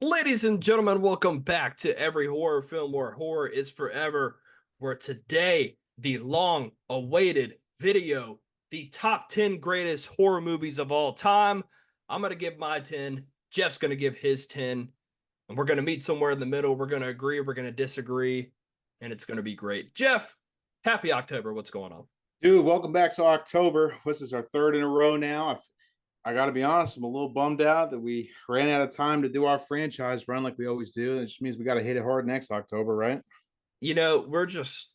Ladies and gentlemen, welcome back to Every Horror Film Where Horror is Forever, where today, the long awaited video, the top 10 greatest horror movies of all time. I'm going to give my 10. Jeff's going to give his 10. And we're going to meet somewhere in the middle. We're going to agree. We're going to disagree. And it's going to be great. Jeff, happy October. What's going on? Dude, welcome back to October. This is our third in a row now. I got to be honest, I'm a little bummed out that we ran out of time to do our franchise run like we always do. It just means we got to hit it hard next October, right? We're just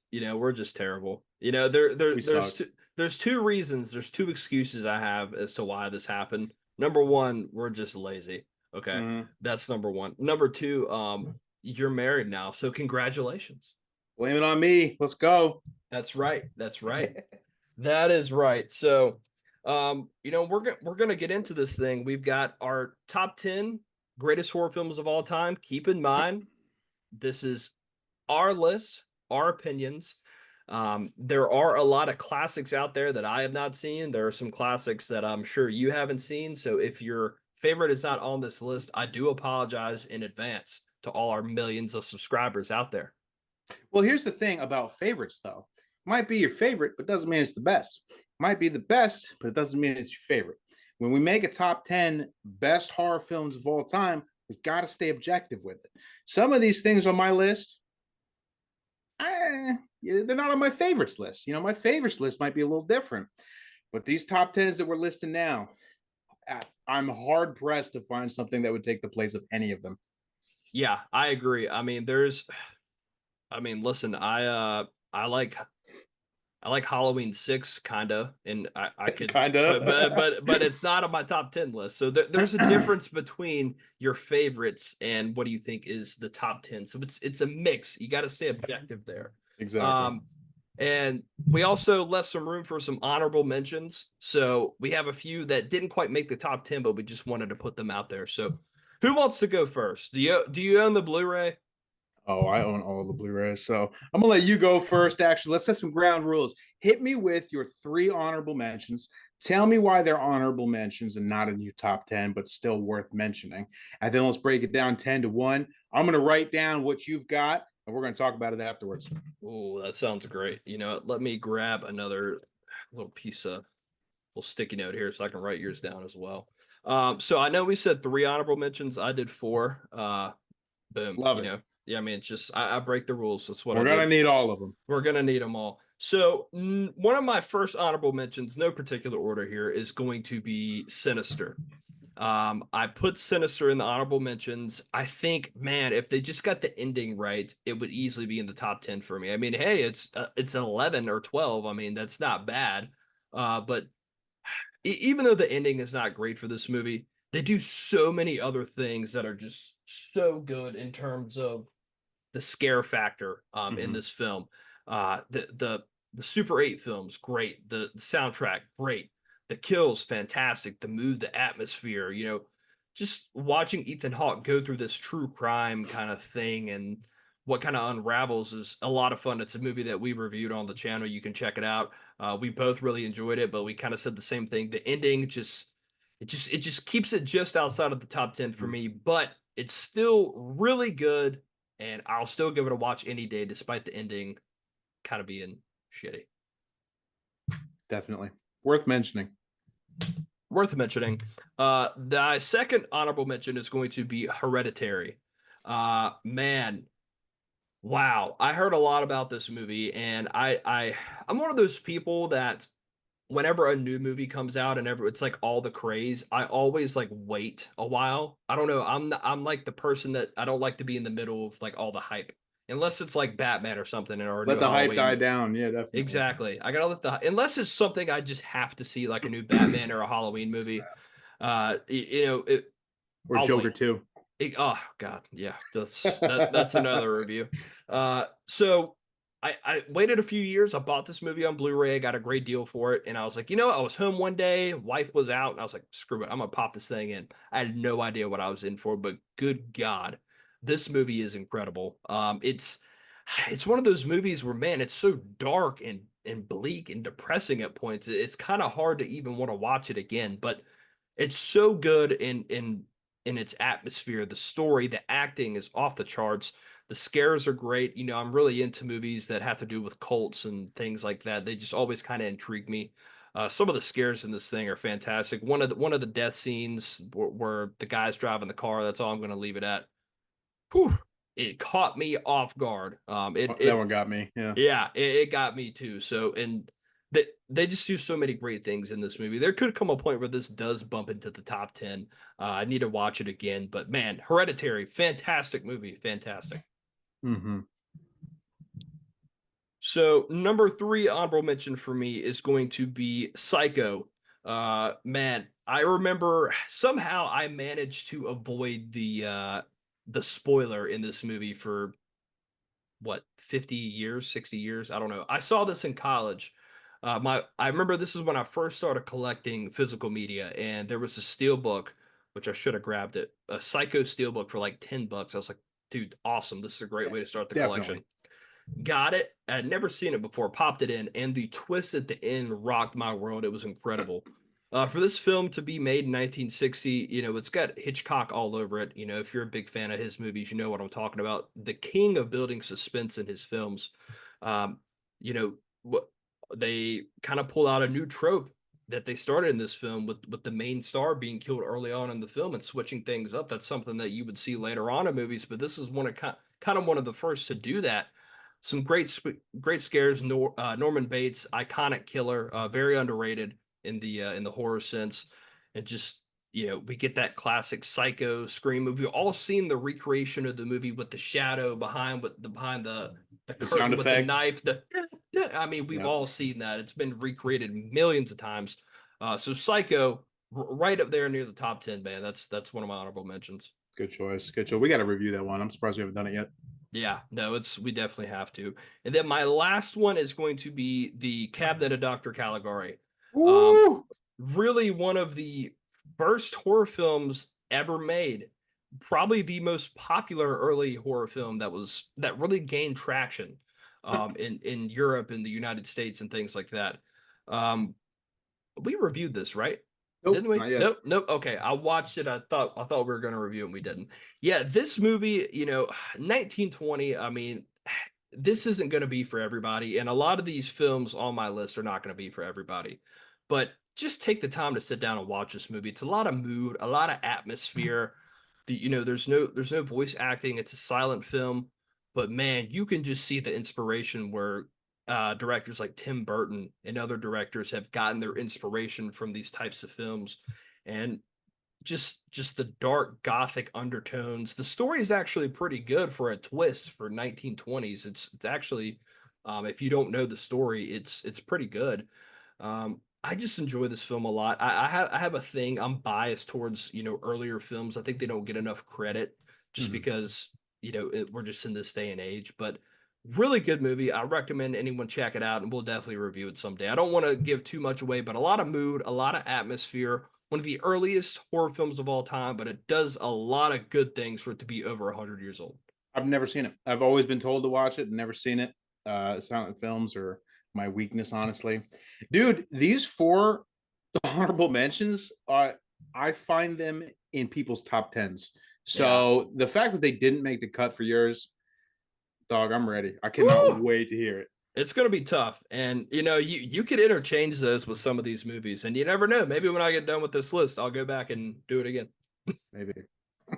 terrible. There We there's suck. two reasons, there's two excuses I have as to why this happened. Number one, we're just lazy. Okay. Mhm. That's number one. Number two, you're married now, so congratulations. Blame it on me. Let's go. That's right. That's right. That is right. So, we're gonna get into this thing. We've got our top 10 greatest horror films of all time. Keep in mind, this is our list, our opinions. There are a lot of classics out there that I have not seen. There are some classics that I'm sure you haven't seen. So if your favorite is not on this list, I do apologize in advance to all our millions of subscribers out there. Well, here's the thing about favorites, though. Might be your favorite, but doesn't mean it's the best. Might be the best, but it doesn't mean it's your favorite. When we make a top 10 best horror films of all time, we got to stay objective with it. Some of these things on my list, they're not on my favorites list. My favorites list might be a little different, but these top tens that we're listing now, I'm hard pressed to find something that would take the place of any of them. Yeah, I agree. Listen, I like Halloween 6 kinda, and I could, Kind but of. it's not on my top 10 list. So there's a difference between your favorites and what do you think is the top 10. So it's a mix. You got to stay objective there. Exactly. Um, and we also left some room for some honorable mentions. So we have a few that didn't quite make the top 10, but we just wanted to put them out there. So who wants to go first? Do you own the Blu-ray? Oh, I own all the Blu-rays, so I'm gonna let you go first. Actually, let's set some ground rules. Hit me with your three honorable mentions. Tell me why they're honorable mentions and not in your top 10, but still worth mentioning. And then let's break it down 10 to 1. I'm gonna write down what you've got, and we're gonna talk about it afterwards. Oh, that sounds great. Let me grab another little piece of little sticky note here so I can write yours down as well. So I know we said three honorable mentions. I did four. Boom. Love it. Yeah, I mean, it's just I break the rules. That's what I We're gonna do. need all of them. We're gonna need them all. So one of my first honorable mentions, no particular order here, is going to be Sinister. I put Sinister in the honorable mentions. I think, man, if they just got the ending right, it would easily be in the top 10 for me. I mean, hey, it's 11 or 12. I mean, that's not bad. But even though the ending is not great for this movie, they do so many other things that are just so good in terms of the scare factor in Mm-hmm. this film. The Super 8 films, great. The soundtrack, great. The kills, fantastic. The mood, the atmosphere, just watching Ethan Hawke go through this true crime kind of thing and what kind of unravels is a lot of fun. It's a movie that we reviewed on the channel. You can check it out. We both really enjoyed it, but we kind of said the same thing. The ending just keeps it just outside of the top 10 for me, but it's still really good and I'll still give it a watch any day despite the ending kind of being shitty. Definitely worth mentioning. Worth mentioning. The second honorable mention is going to be Hereditary. Man, wow. I heard a lot about this movie, and I'm one of those people that whenever a new movie comes out and it's like all the craze, I always like wait a while. I don't know. I'm like the person that I don't like to be in the middle of like all the hype. Unless it's like Batman or something or a Let new the hype Halloween die movie. down. Yeah, definitely. Exactly. I gotta let unless it's something I just have to see, like a new Batman or a Halloween movie. Or I'll Joker wait. 2. Oh God, yeah, that's another review. So I waited a few years. I bought this movie on Blu-ray. I got a great deal for it, and I was like, I was home one day, wife was out, and I was like, screw it, I'm gonna pop this thing in. I had no idea what I was in for, but good God, this movie is incredible. It's one of those movies where, man, it's so dark and bleak and depressing at points. It's kind of hard to even want to watch it again, but it's so good and in its atmosphere. The story, the acting is off the charts. The scares are great. You know, I'm really into movies that have to do with cults and things like that. They just always kind of intrigue me. Some of the scares in this thing are fantastic. One of the death scenes where the guy's driving the car. That's all I'm going to leave it at. Whew, it caught me off guard. Oh, that one got me. Yeah. Yeah, it got me too. So, and they just do so many great things in this movie. There could come a point where this does bump into the top 10. I need to watch it again, but man, Hereditary, fantastic movie, fantastic. Mm-hmm. So, number three honorable mention for me is going to be Psycho. Man, I remember somehow I managed to avoid the spoiler in this movie for what, 50 years, 60 years, I don't know. I saw this in college. I remember this is when I first started collecting physical media, and there was a steel book, which I should have grabbed it, a Psycho steel book for like $10. I was like, dude, awesome, this is a great way to start the Definitely. collection. Got it. I had never seen it before, popped it in, and the twist at the end rocked my world. It was incredible. For this film to be made in 1960, you know, it's got Hitchcock all over it. You know, if you're a big fan of his movies, you know what I'm talking about. The king of building suspense in his films. Um, you know, what they kind of pull out a new trope that they started in this film with the main star being killed early on in the film and switching things up. That's something that you would see later on in movies, but this is kind of one of the first to do that. Some great scares. Norman Bates, iconic killer, very underrated in the horror sense, and just we get that classic Psycho Scream movie. We've all seen the recreation of the movie with the shadow behind the The sound curtain with the effect. knife. I mean, we've Yeah. all seen that. It's been recreated millions of times. So Psycho, right up there near the top 10, man. That's one of my honorable mentions. Good choice. Good choice. We got to review that one. I'm surprised we haven't done it yet. Yeah, no, we definitely have to. And then my last one is going to be the Cabinet of Dr. Caligari. Um, Woo! really one of the first horror films ever made. Probably the most popular early horror film that really gained traction in Europe and the United States and things like that. Um, we reviewed this, right? Nope, Didn't we? not yet. Nope, nope. Okay, I watched it. I thought we were going to review it and we didn't. Yeah, this movie, 1920. I mean, this isn't going to be for everybody, and a lot of these films on my list are not going to be for everybody. But just take the time to sit down and watch this movie. It's a lot of mood, a lot of atmosphere. There's no voice acting. It's a silent film, but man, you can just see the inspiration where directors like Tim Burton and other directors have gotten their inspiration from these types of films, and just the dark gothic undertones. The story is actually pretty good for a twist for 1920s. It's actually, if you don't know the story, it's pretty good. I just enjoy this film a lot. I have a thing. I'm biased towards earlier films. I think they don't get enough credit just Mhm. because we're just in this day and age. But really good movie. I recommend anyone check it out, and we'll definitely review it someday. I don't want to give too much away, but a lot of mood, a lot of atmosphere. One of the earliest horror films of all time, but it does a lot of good things for it to be over 100 years old. I've never seen it. I've always been told to watch it, never seen it. Silent films are my weakness, honestly. Dude, these four honorable mentions, I find them in people's top tens. Yeah. So the fact that they didn't make the cut for yours, dog, I'm ready. I cannot Woo! wait to hear it. It's going to be tough. And you could interchange those with some of these movies, and you never know. Maybe when I get done with this list, I'll go back and do it again. Maybe.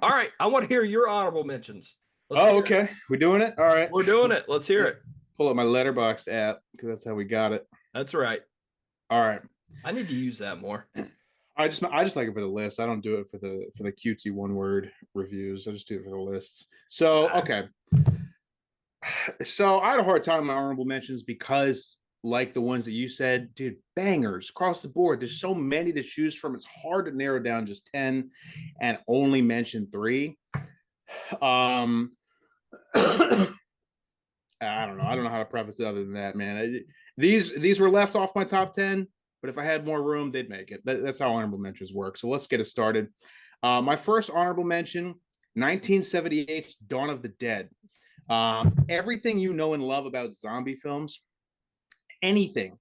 All right, I want to hear your honorable mentions. Let's Oh, hear it. okay. We're doing it. All right. We're doing it. Let's hear it. Pull up my letterbox app because that's how we got it. That's right. All right. I need to use that more. I just like it for the list. I don't do it for the cutesy one word reviews. I just do it for the lists. So okay. So I had a hard time with my honorable mentions because, like the ones that you said, dude, bangers across the board. There's so many to choose from. It's hard to narrow down just 10 and only mention three. Um I don't know. I don't know how to preface it other than that, man. These were left off my top 10, but if I had more room, they'd make it. That's how honorable mentions work. So let's get it started. My first honorable mention, 1978's Dawn of the Dead. Everything you know and love about zombie films, anything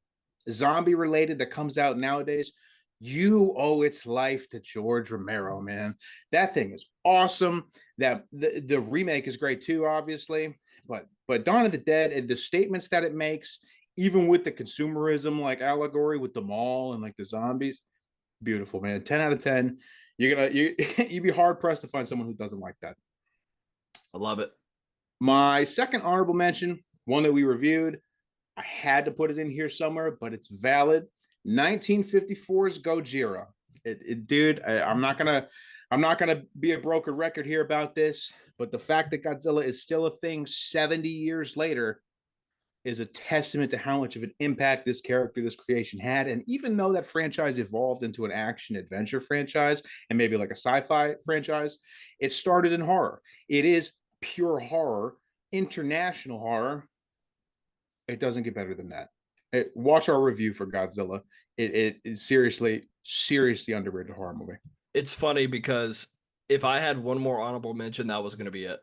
zombie related that comes out nowadays, You owe its life to George Romero, man. That thing is awesome. That the remake is great too, obviously. But Dawn of the Dead and the statements that it makes, even with the consumerism like allegory with the mall and like the zombies, beautiful, man. 10 out of 10. You'd be hard pressed to find someone who doesn't like that. I love it. My second honorable mention, one that we reviewed, I had to put it in here somewhere, but it's valid. 1954's Gojira. Dude, I'm not gonna be a broken record here about this, but the fact that Godzilla is still a thing 70 years later is a testament to how much of an impact this character, this creation had. And even though that franchise evolved into an action adventure franchise and maybe like a sci-fi franchise, it started in horror. It is pure horror, international horror. It doesn't get better than that. Watch our review for Godzilla. It is seriously underrated horror movie. It's funny because if I had one more honorable mention, that was going to be it.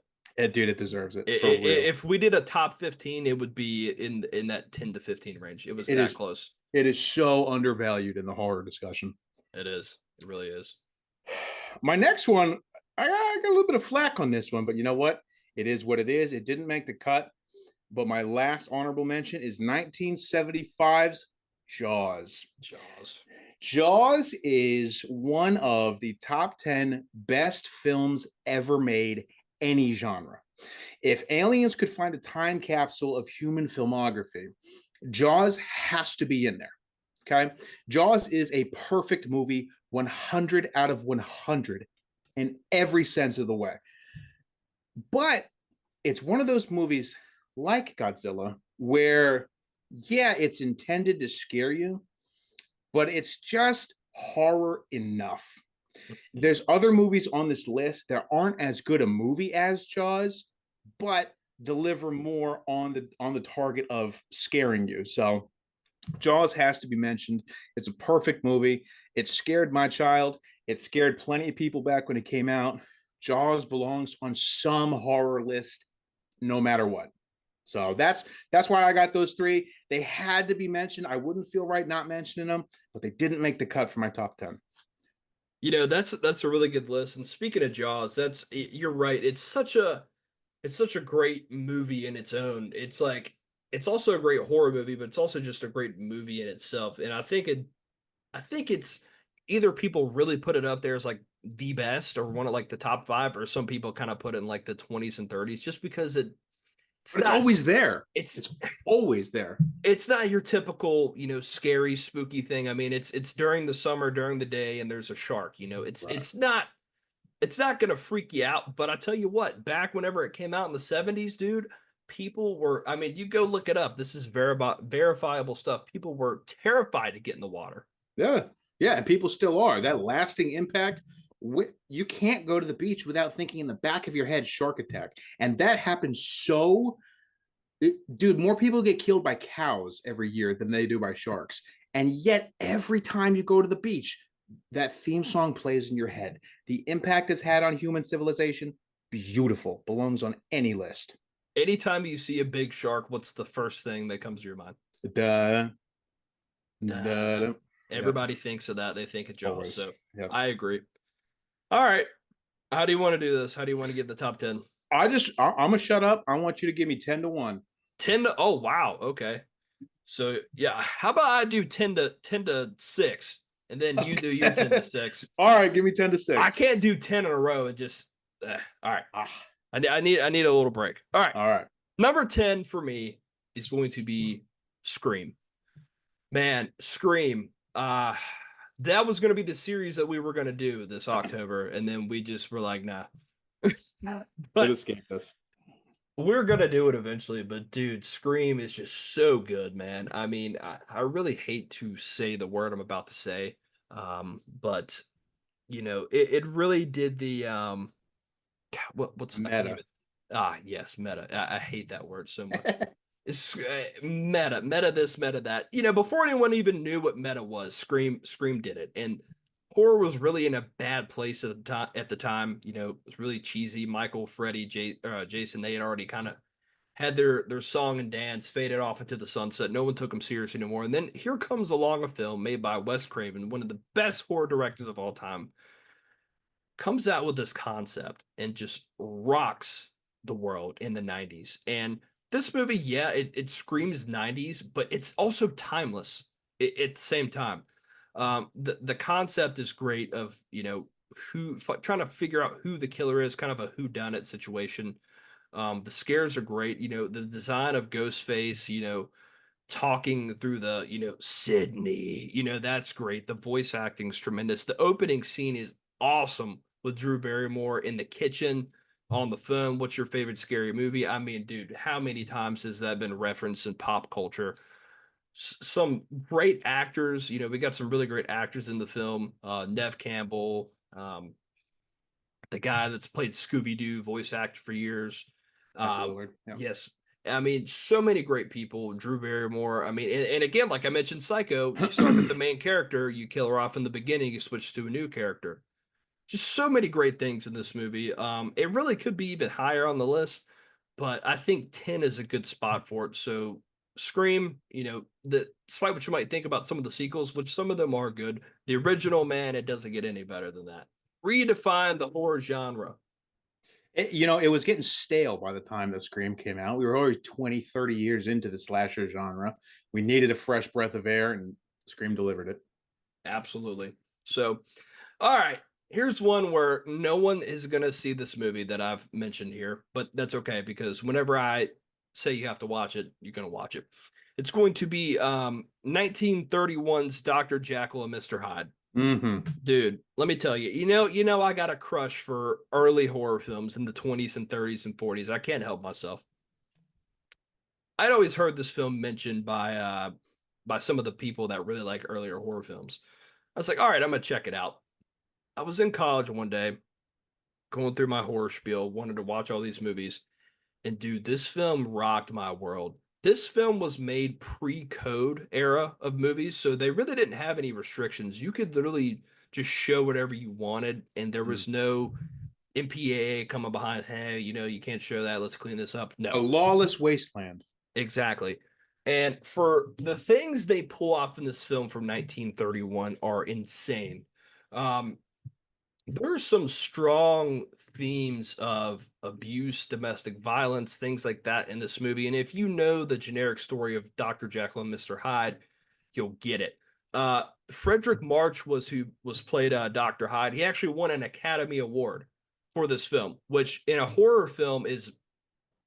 Dude, it deserves it. If we did a top 15, it would be in that 10 to 15 range. It was that close. It is so undervalued in the horror discussion. It is. It really is. My next one, I got a little bit of flack on this one, but you know what? It is what it is. It didn't make the cut. But my last honorable mention is 1975's Jaws. Jaws is one of the top 10 best films ever made, any genre. If aliens could find a time capsule of human filmography, Jaws has to be in there. Okay. Jaws is a perfect movie, 100 out of 100 in every sense of the way. But it's one of those movies like Godzilla where, yeah, it's intended to scare you, but it's just horror enough. There's other movies on this list that aren't as good a movie as Jaws, but deliver more on the target of scaring you. So Jaws has to be mentioned. It's a perfect movie. It scared my child. It scared plenty of people back when it came out. Jaws belongs on some horror list, no matter what. So that's why I got those three. They had to be mentioned. I wouldn't feel right not mentioning them, but they didn't make the cut for my top 10. You know, that's a really good list. And speaking of Jaws, you're right. It's such a great movie in its own. It's like it's also a great horror movie, but it's also just a great movie in itself. And I think it's either people really put it up there as like the best or one of like the top five, or some people kind of put it in like the 20s and 30s just because it's always there. It's always there. It's not your typical, scary, spooky thing. I mean, it's during the summer, during the day, and there's a shark. It's not gonna freak you out. But I tell you what, back whenever it came out in the 70s, dude, people were. I mean, you go look it up. This is verifiable stuff. People were terrified to get in the water. Yeah, and people still are. That lasting impact. You can't go to the beach without thinking in the back of your head shark attack, and that happens dude, more people get killed by cows every year than they do by sharks, and yet every time you go to the beach, that theme song plays in your head. The impact it's had on human civilization, beautiful, belongs on any list. Anytime you see a big shark, what's the first thing that comes to your mind? Everybody thinks of that. They think of Jaws. Always. So yep. I agree. All right. How do you want to do this? How do you want to give the top 10? I'm gonna shut up. I want you to give me 10 to 1. 10 to, oh wow, okay. So yeah, how about I do 10 to 6, and then you do your 10 to 6. All right, give me 10 to 6. I can't do 10 in a row and just all right. I need a little break. All right. Number 10 for me is going to be Scream. Man, Scream. That was going to be the series that we were going to do this October, and then we just were like, nah. But escaped us. We're going to do it eventually, but dude, Scream is just so good, man. I mean, I really hate to say the word I'm about to say, but, it really did the, what's the meta? Yes, meta. I hate that word so much. It's meta this, meta that. Before anyone even knew what meta was, Scream did it. And horror was really in a bad place at the time. It was really cheesy. Michael, Freddy, Jason, they had already kind of had their song and dance, faded off into the sunset. No one took them seriously anymore. And then here comes along a film made by Wes Craven, one of the best horror directors of all time, comes out with this concept and just rocks the world in the 90s. And this movie, yeah, it screams 90s, but it's also timeless at the same time. The concept is great of, trying to figure out who the killer is, kind of a who done it situation. The scares are great. The design of Ghostface, talking through the, Sydney, that's great. The voice acting is tremendous. The opening scene is awesome with Drew Barrymore in the kitchen on the phone. What's your favorite scary movie? I mean, dude, how many times has that been referenced in pop culture? Some great actors. We got some really great actors in the film. Nev Campbell, the guy that's played Scooby Doo, voice actor for years. Michael Willard. Yeah. Yes. I mean, so many great people. Drew Barrymore. I mean, and again, like I mentioned, Psycho, you start with the main character, you kill her off in the beginning, you switch to a new character. Just so many great things in this movie. It really could be even higher on the list, but I think 10 is a good spot for it. So Scream, despite what you might think about some of the sequels, which some of them are good, the original, man, it doesn't get any better than that. Redefine the horror genre. It was getting stale by the time that Scream came out. We were already 20, 30 years into the slasher genre. We needed a fresh breath of air, and Scream delivered it. Absolutely. So, all right. Here's one where no one is going to see this movie that I've mentioned here, but that's okay because whenever I say you have to watch it, you're going to watch it. It's going to be 1931's Dr. Jekyll and Mr. Hyde. Mm-hmm. Dude, let me tell you, I got a crush for early horror films in the 20s and 30s and 40s. I can't help myself. I'd always heard this film mentioned by some of the people that really like earlier horror films. I was like, all right, I'm gonna check it out. I was in college one day, going through my horror spiel, wanted to watch all these movies, and dude, this film rocked my world. This film was made pre-code era of movies, so they really didn't have any restrictions. You could literally just show whatever you wanted, and there was no MPAA coming behind, hey, you can't show that. Let's clean this up. A No, lawless wasteland. exactly. And for the things they pull off in this film from 1931 are insane. Um, there are some strong themes of abuse, domestic violence, things like that in this movie. And if you know the generic story of Dr. Jekyll and Mr. Hyde, you'll get it. Frederick March was who was played Dr. Hyde. He actually won an Academy Award for this film, which in a horror film is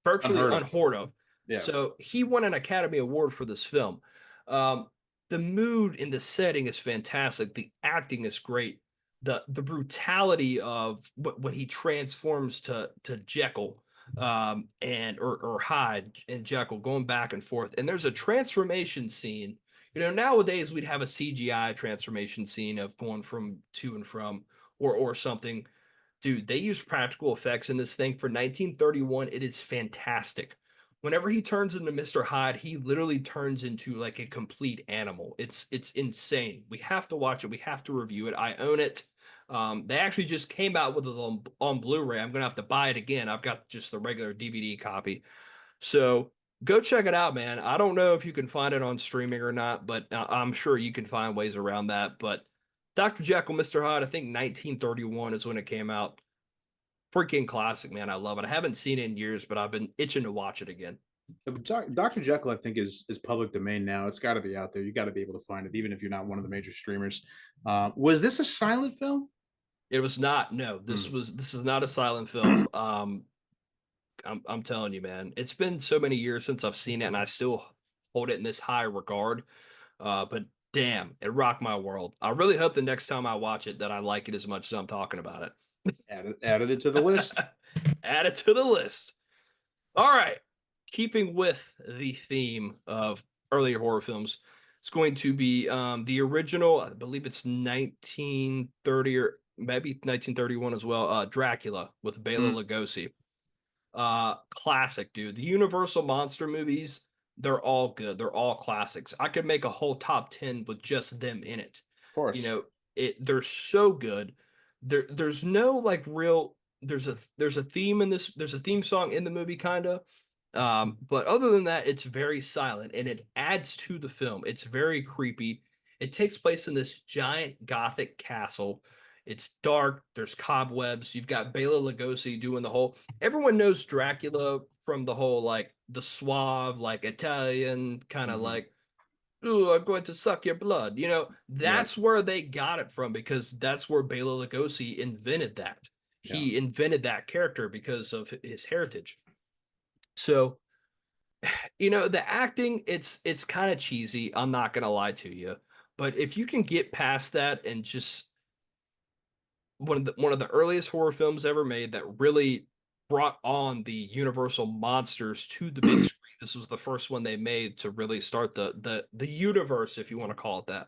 virtually unheard of. Yeah. So he won an Academy Award for this film. The mood in the setting is fantastic. The acting is great. The brutality of when he transforms to Jekyll and or Hyde and Jekyll going back and forth. And there's a transformation scene. Nowadays we'd have a CGI transformation scene of going from to and from or something. Dude, they use practical effects in this thing for 1931. It is fantastic. Whenever he turns into Mr. Hyde, he literally turns into like a complete animal. It's insane. We have to watch it. We have to review it. I own it. They actually just came out with it on Blu-ray. I'm gonna have to buy it again. I've got just the regular DVD copy. So go check it out, man. I don't know if you can find it on streaming or not, but I'm sure you can find ways around that. But Dr. Jekyll, Mr. Hyde, I think 1931 is when it came out. Freaking classic, man. I love it. I haven't seen it in years, but I've been itching to watch it again. Dr. Jekyll, I think, is public domain now. It's got to be out there. You got to be able to find it, even if you're not one of the major streamers. Was this a silent film? It was not. No, this is not a silent film. I'm telling you, man. It's been so many years since I've seen it, and I still hold it in this high regard. But damn, it rocked my world. I really hope the next time I watch it that I like it as much as I'm talking about it. Added it to the list. Add it to the list. All right. Keeping with the theme of earlier horror films, it's going to be the original, I believe it's 1930 or maybe 1931 as well, Dracula with Bela Lugosi. Classic, dude. The Universal monster movies, they're all good. They're all classics. I could make a whole top 10 with just them in it. Of course. They're so good. There's no like real there's a theme in this, there's a theme song in the movie kind of. But other than that, it's very silent and it adds to the film. It's very creepy. It takes place in this giant gothic castle. It's dark. There's cobwebs. You've got Bela Lugosi doing the whole. Everyone knows Dracula from the whole like the suave, like Italian kind of Mhm. like, "Ooh, I'm going to suck your blood." Yep. That's where they got it from because that's where Bela Lugosi invented that. Yeah. He invented that character because of his heritage. So the acting, it's kind of cheesy. I'm not gonna lie to you, but if you can get past that and just one of the earliest horror films ever made that really brought on the Universal monsters to the big screen. This was the first one they made to really start the universe, if you want to call it that.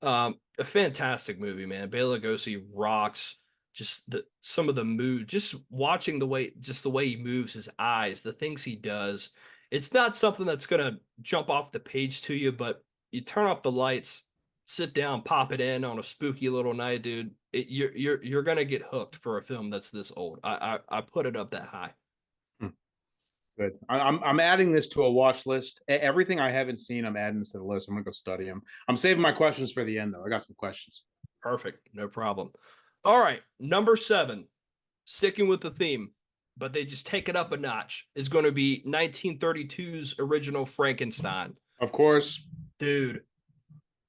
A fantastic movie, man. Bela Lugosi rocks. Just some of the mood, just watching the way he moves his eyes, the things he does. It's not something that's gonna jump off the page to you, but you turn off the lights, sit down, pop it in on a spooky little night, dude. You're gonna get hooked for a film that's this old. I put it up that high. Hmm. Good. I'm adding this to a watch list. Everything I haven't seen, I'm adding this to the list. I'm gonna go study them. I'm saving my questions for the end, though. I got some questions. Perfect, no problem. All right, number 7, sticking with the theme, but they just take it up a notch, is going to be 1932's original Frankenstein. Of course. Dude,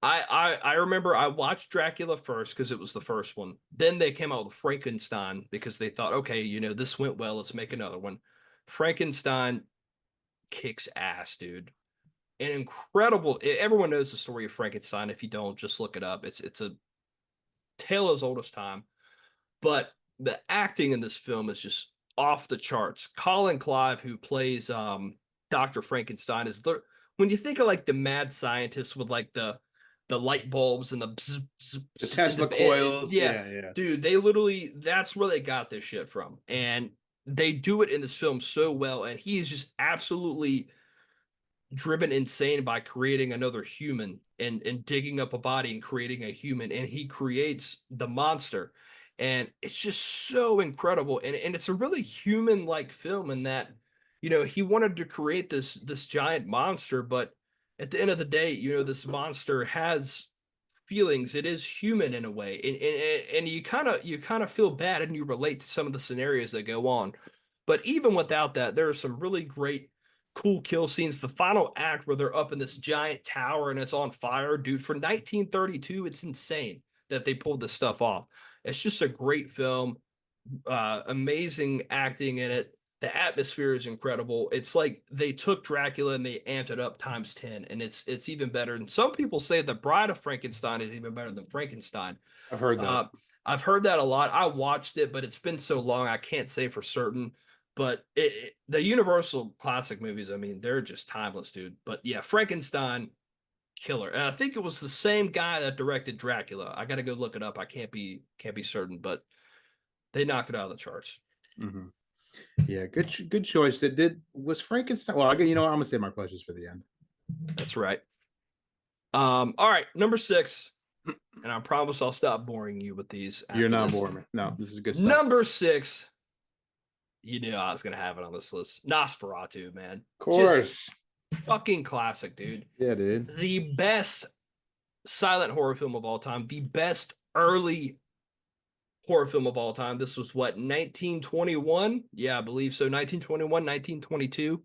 I remember I watched Dracula first because it was the first one. Then they came out with Frankenstein because they thought, okay, this went well, let's make another one. Frankenstein kicks ass, dude. An incredible. Everyone knows the story of Frankenstein. If you don't, just look it up. It's a tale as old as time. But the acting in this film is just off the charts. Colin Clive, who plays Dr. Frankenstein, when you think of like the mad scientist with like the light bulbs and the bzz, bzz, The bzz, Tesla coils. yeah, Yeah, yeah. dude, they literally that's where they got this shit from, and they do it in this film so well, and he is just absolutely driven insane by creating another human and digging up a body and creating a human, and he creates the monster, and it's just so incredible, and it's a really human like film in that he wanted to create this giant monster, but at the end of the day, this monster has feelings. It is human in a way, and you kind of feel bad and you relate to some of the scenarios that go on. But even without that, there are some really great cool kill scenes. The final act where they're up in this giant tower and it's on fire, dude, for 1932, it's insane that they pulled this stuff off. It's just a great film, amazing acting in it. The atmosphere is incredible. It's like they took Dracula and they amped it up times 10, and it's even better. And some people say The Bride of Frankenstein is even better than Frankenstein. I've heard that. Uh, I've heard that a lot. I watched it, but it's been so long I can't say for certain. But the Universal classic movies, I mean, they're just timeless, dude. But yeah, Frankenstein, killer. And I think it was the same guy that directed Dracula. I got to go look it up. I can't be certain, but they knocked it out of the charts. Hmm. Yeah, good choice. It did was Frankenstein. Well, I'm gonna save my questions for the end. That's right. All right, number 6, and I promise I'll stop boring you with these You're after not this. boring. No, this is good stuff. Number 6, you knew I was gonna have it on this list. Nosferatu, man. Of Just course. fucking classic, dude. Yeah, dude. The best silent horror film of all time, the best early horror film of all time. This was what, 1921? Yeah, I believe so. 1921, 1922.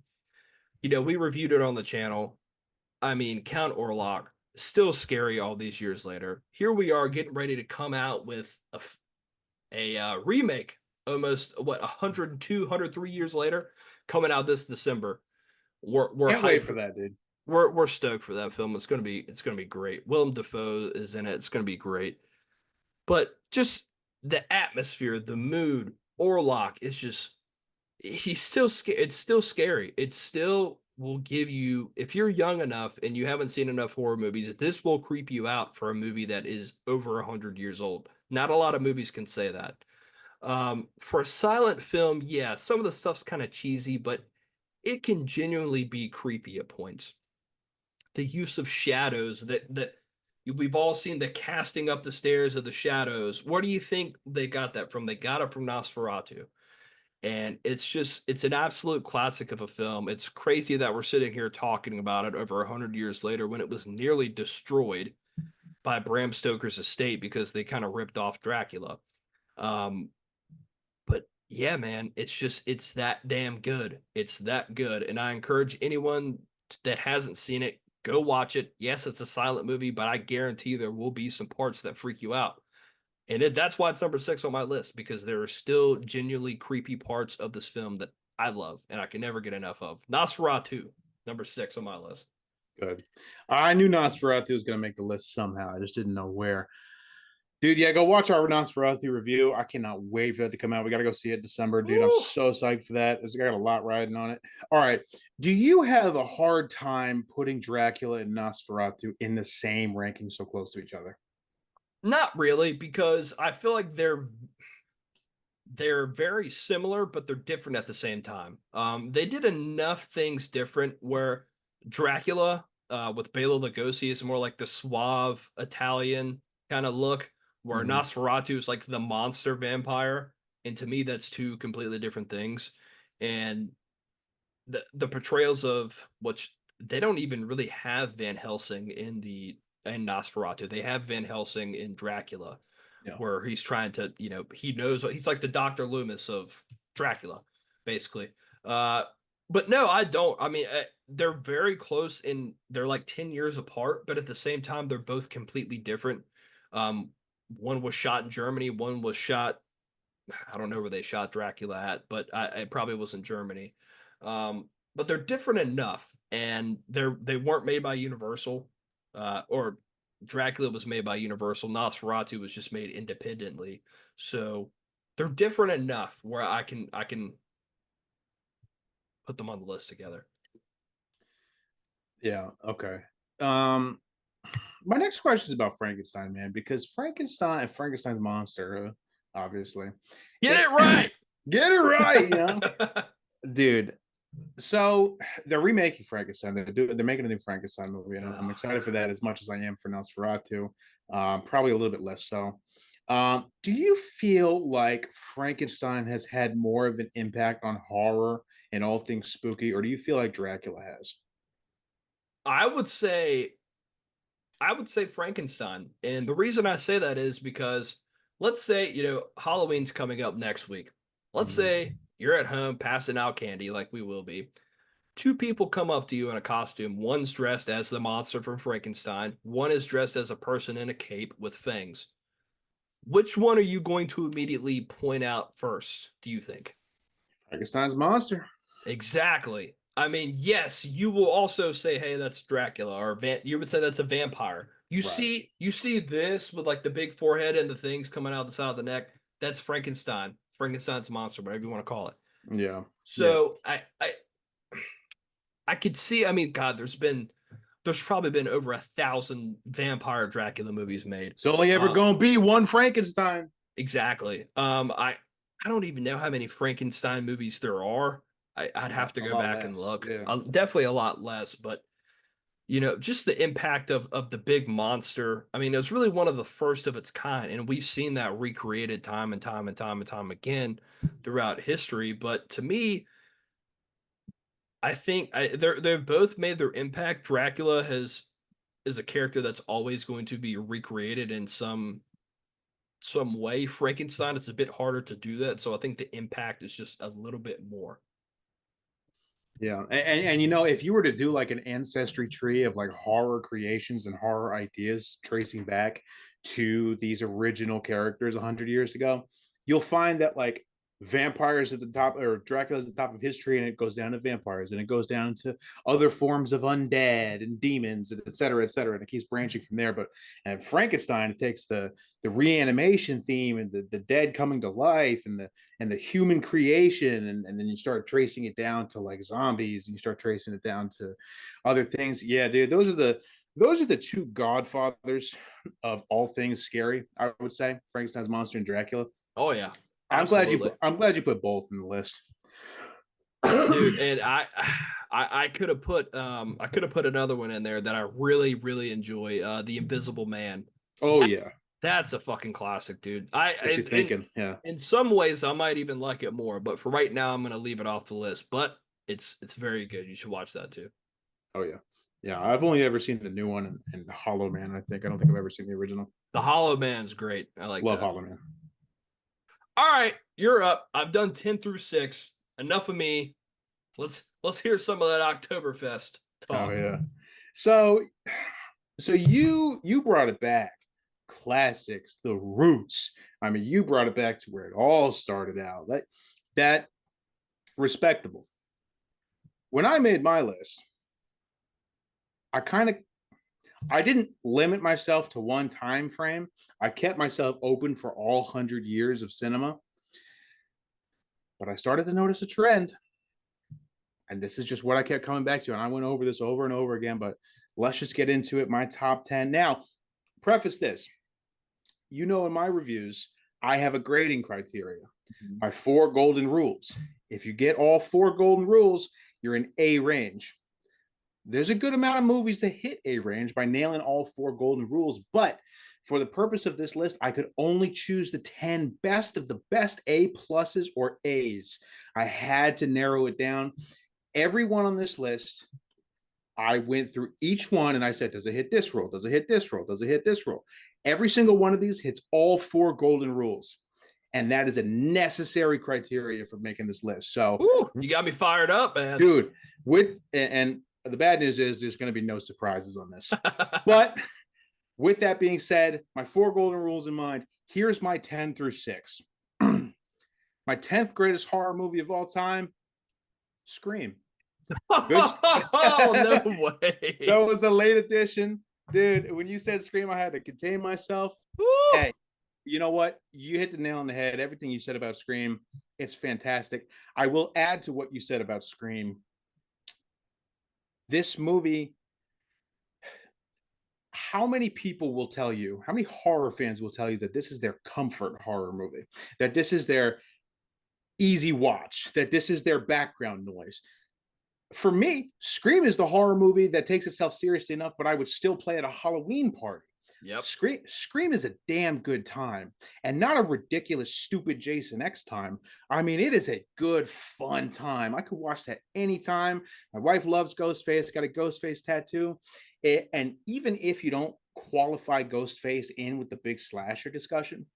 We reviewed it on the channel. I mean, Count Orlok, still scary all these years later. Here we are getting ready to come out with a remake almost, what, 102, 103 years later, coming out this December. We're Can't wait hyped. for that, dude. We're stoked for that film. It's gonna be great. Willem Dafoe is in it. It's gonna be great. But just the atmosphere, the mood, Orlok is just he's still scared. It's still scary. It still will give you, if you're young enough and you haven't seen enough horror movies, this will creep you out for a movie that is over 100 years old. Not a lot of movies can say that. For a silent film, yeah, some of the stuff's kind of cheesy, but it can genuinely be creepy at points. The use of shadows that we've all seen, the casting up the stairs of the shadows. Where do you think they got that from? They got it from Nosferatu. And it's an absolute classic of a film. It's crazy that we're sitting here talking about it over 100 years later when it was nearly destroyed by Bram Stoker's estate because they kind of ripped off Dracula. Um, but yeah, man, it's that damn good. It's that good. And I encourage anyone that hasn't seen it, go watch it. Yes, it's a silent movie, but I guarantee there will be some parts that freak you out. And that's why it's number 6 on my list, because there are still genuinely creepy parts of this film that I love and I can never get enough of. Nosferatu, number 6 on my list. Good. I knew Nosferatu was going to make the list somehow. I just didn't know where. Dude, yeah, go watch our Nosferatu review. I cannot wait for that to come out. We got to go see it December, dude. I'm Woo! so psyched for that. It's got a lot riding on it. All right. Do you have a hard time putting Dracula and Nosferatu in the same ranking so close to each other? Not really, because I feel like they're very similar, but they're different at the same time. They did enough things different where Dracula, with Bela Lugosi, is more like the suave Italian kind of look, where Mhm. Nosferatu is like the monster vampire, and to me, that's two completely different things. And the portrayals of which they don't even really have Van Helsing in Nosferatu. They have Van Helsing in Dracula, Yeah. where he's trying to, he knows what he's like, the Dr. Loomis of Dracula, basically. Uh, but no, I don't. I mean, they're very close in they're like 10 years apart, but at the same time, they're both completely different. One was shot in Germany, one was shot, I don't know where they shot Dracula at, but it probably was in Germany. But they're different enough, and they weren't made by Universal, or Dracula was made by Universal. Nosferatu was just made independently, so they're different enough where I can put them on the list together. Yeah. Okay. Um, my next question is about Frankenstein, man, because Frankenstein's monster, obviously. Get it It right. get it right, dude. So they're remaking Frankenstein. They're making a new Frankenstein movie, and I'm excited for that as much as I am for Nosferatu. Probably a little bit less so. Do you feel like Frankenstein has had more of an impact on horror and all things spooky, or do you feel like Dracula has? I would say I would say Frankenstein. And the reason I say that is because let's say, Halloween's coming up next week. Let's Mhm. say you're at home passing out candy like we will be. Two people come up to you in a costume. One's dressed as the monster from Frankenstein, one is dressed as a person in a cape with fangs. Which one are you going to immediately point out first, do you think? Frankenstein's monster. Exactly. I mean, yes, you will also say, "Hey, that's Dracula," or you would say that's a vampire. You Right. see, you see this with like the big forehead and the things coming out the side of the neck. That's Frankenstein. Frankenstein's monster, whatever you want to call it. Yeah. Yeah. So I could see. I mean, God, there's probably been over 1,000 vampire Dracula movies made. It's only ever Uh, gonna be one Frankenstein. exactly. I don't even know how many Frankenstein movies there are. I'd have to A go lot back and less. look. Yeah. Definitely a lot less, but just the impact of the big monster. I mean, it was really one of the first of its kind, and we've seen that recreated time and time and time and time again throughout history. But to me, I think they've both made their impact. Dracula has is a character that's always going to be recreated in some way. Frankenstein, it's a bit harder to do that, so I think the impact is just a little bit more. Yeah, and if you were to do like an ancestry tree of like horror creations and horror ideas tracing back to these original characters 100 years ago, you'll find that like vampires at the top or Dracula's at the top of history, and it goes down to vampires, and it goes down to other forms of undead and demons, and et cetera, et cetera, and it keeps branching from there. But and Frankenstein, it takes the reanimation theme and the dead coming to life and the human creation, and then you start tracing it down to like zombies, and you start tracing it down to other things. Yeah, dude, those are the two godfathers of all things scary, I would say. Frankenstein's monster and Dracula. Oh yeah, i'm glad you absolutely. i'm glad you put both in the list. Dude, and I could have put another one in there that I really really enjoy. The Invisible Man. Oh That's yeah. That's a fucking classic, dude. Gets you thinking. Yeah. in some ways I might even like it more, but for right now I'm gonna leave it off the list. But it's very good. You should watch that too. Oh yeah. Yeah. I've only ever seen the new one and Hollow Man, I think. I don't think I've ever seen the original. The Hollow Man's great. I like Love that. Hollow Man. All right, you're up. I've done 10 through 6. Enough of me. Let's hear some of that Oktoberfest Oh talk. yeah. So you brought it back. Classics, the roots. I mean, you brought it back to where it all started out. That respectable. When I made my list, I kind of I didn't limit myself to one time frame. I kept myself open for all 100 years of cinema, but I started to notice a trend, and this is just what I kept coming back to. And I went over this over and over again, but let's just get into it. My top 10. Now, preface this, in my reviews, I have a grading criteria. My 4 golden rules. If you get all 4 golden rules, you're in A range. There's a good amount of movies that hit A range by nailing all 4 golden rules, but for the purpose of this list, I could only choose the 10 best of the best A pluses or A's. I had to narrow it down. Everyone on this list, I went through each one and I said, does it hit this rule? Does it hit this rule? Does it hit this rule? Every single one of these hits all 4 golden rules. And that is a necessary criteria for making this list. So, Ooh, you got me fired up, man. dude, and the bad news is there's going to be no surprises on this. But with that being said, my 4 golden rules in mind, here's my 10 through 6. My 10th greatest horror movie of all time, Scream. Oh, no way. That was a late addition. Dude, when you said Scream, I had to contain myself. Woo! Hey, you know what? You hit the nail on the head. Everything you said about Scream, it's fantastic. I will add to what you said about Scream. This movie, how many people will tell you, how many horror fans will tell you that this is their comfort horror movie, that this is their easy watch, that this is their background noise? For me, Scream is the horror movie that takes itself seriously enough, but I would still play at a Halloween party. Yep. Scream is a damn good time, and not a ridiculous, stupid Jason X time. I mean, it is a good, fun time. I could watch that anytime. My wife loves Ghostface, got a Ghostface tattoo. And even if you don't qualify Ghostface in with the big slasher discussion,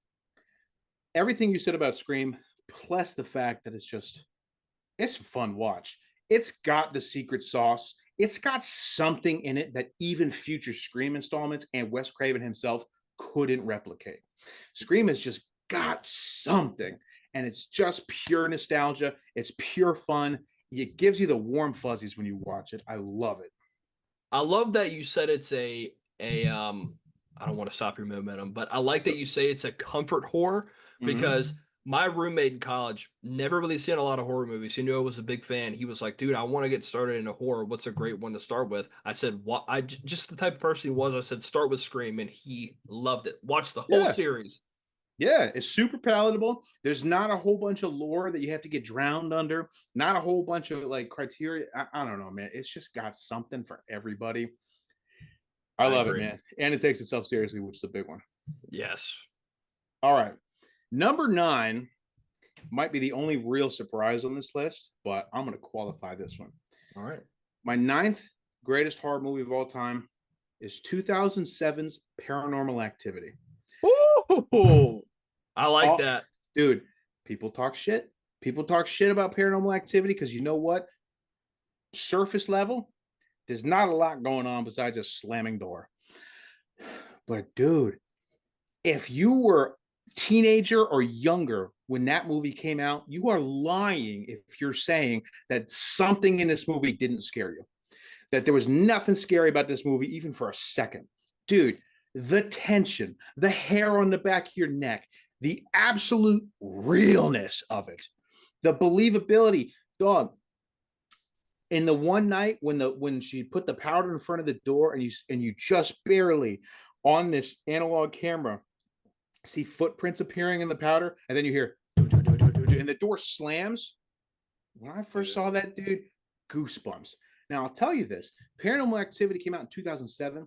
everything you said about Scream, plus the fact that it's a fun watch. It's got the secret sauce. It's got something in it that even future Scream installments and Wes Craven himself couldn't replicate. Scream has just got something, and it's just pure nostalgia. It's pure fun. It gives you the warm fuzzies when you watch it. I love it. I love that you said it's a I don't want to stop your momentum, but I like that you say it's a comfort horror because my roommate in college never really seen a lot of horror movies. He knew I was a big fan. He was like, "Dude, I want to get started in a horror. What's a great one to start with?" I said, "What?" Just the type of person he was. I said, "Start with Scream," and he loved it. Watched the whole Yeah. series. Yeah, it's super palatable. There's not a whole bunch of lore that you have to get drowned under, not a whole bunch of like criteria. I don't know, man. It's just got something for everybody. I I love it, agree. man. And it takes itself seriously, which is a big one. Yes. All right. Number 9 might be the only real surprise on this list, but I'm going to qualify this one. All right. My 9th greatest horror movie of all time is 2007's Paranormal Activity. Ooh, I like that. Dude, people talk shit. People talk shit about Paranormal Activity because you know what? Surface level, there's not a lot going on besides a slamming door. But dude, if you were teenager or younger when that movie came out, you are lying if you're saying that something in this movie didn't scare you. That there was nothing scary about this movie, even for a second. Dude, the tension, the hair on the back of your neck, the absolute realness of it, the believability. Dog, in the one night when she put the powder in front of the door and you just barely on this analog camera see footprints appearing in the powder, and then you hear and the door slams. When I first saw that, dude, goosebumps. Now I'll tell you this: Paranormal Activity came out in 2007.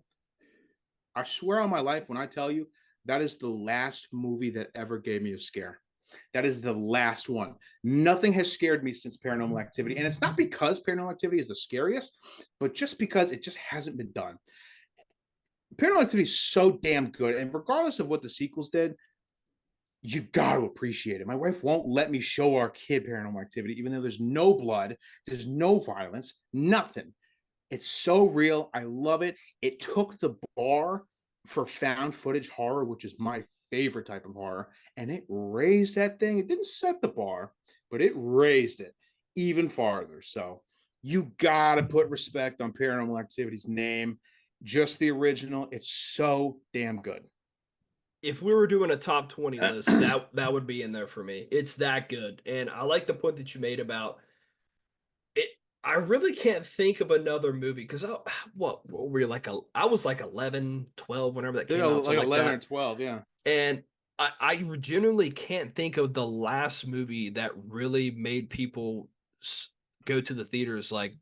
I swear on my life, when I tell you, That is the last movie that ever gave me a scare. That is the last one. Nothing has scared me since Paranormal Activity. And it's not because Paranormal Activity is the scariest, but just because it just hasn't been done. Paranormal Activity is so damn good. And regardless of what the sequels did, you got to appreciate it. My wife won't let me show our kid Paranormal Activity, even though there's no blood, there's no violence, nothing. It's so real. I love it. It took the bar for found footage horror, which is my favorite type of horror, and it raised that thing. It didn't set the bar, but it raised it even farther. So you got to put respect on Paranormal Activity's name. Just the original. It's so damn good. If we were doing a top 20 list, that would be in there for me. It's that good. And I like the point that you made about it. I really can't think of another movie because what were you like I was like 11, 12 whenever that came out, Like something like 11 or that. 12, yeah. And I genuinely can't think of the last movie that really made people go to the theaters like,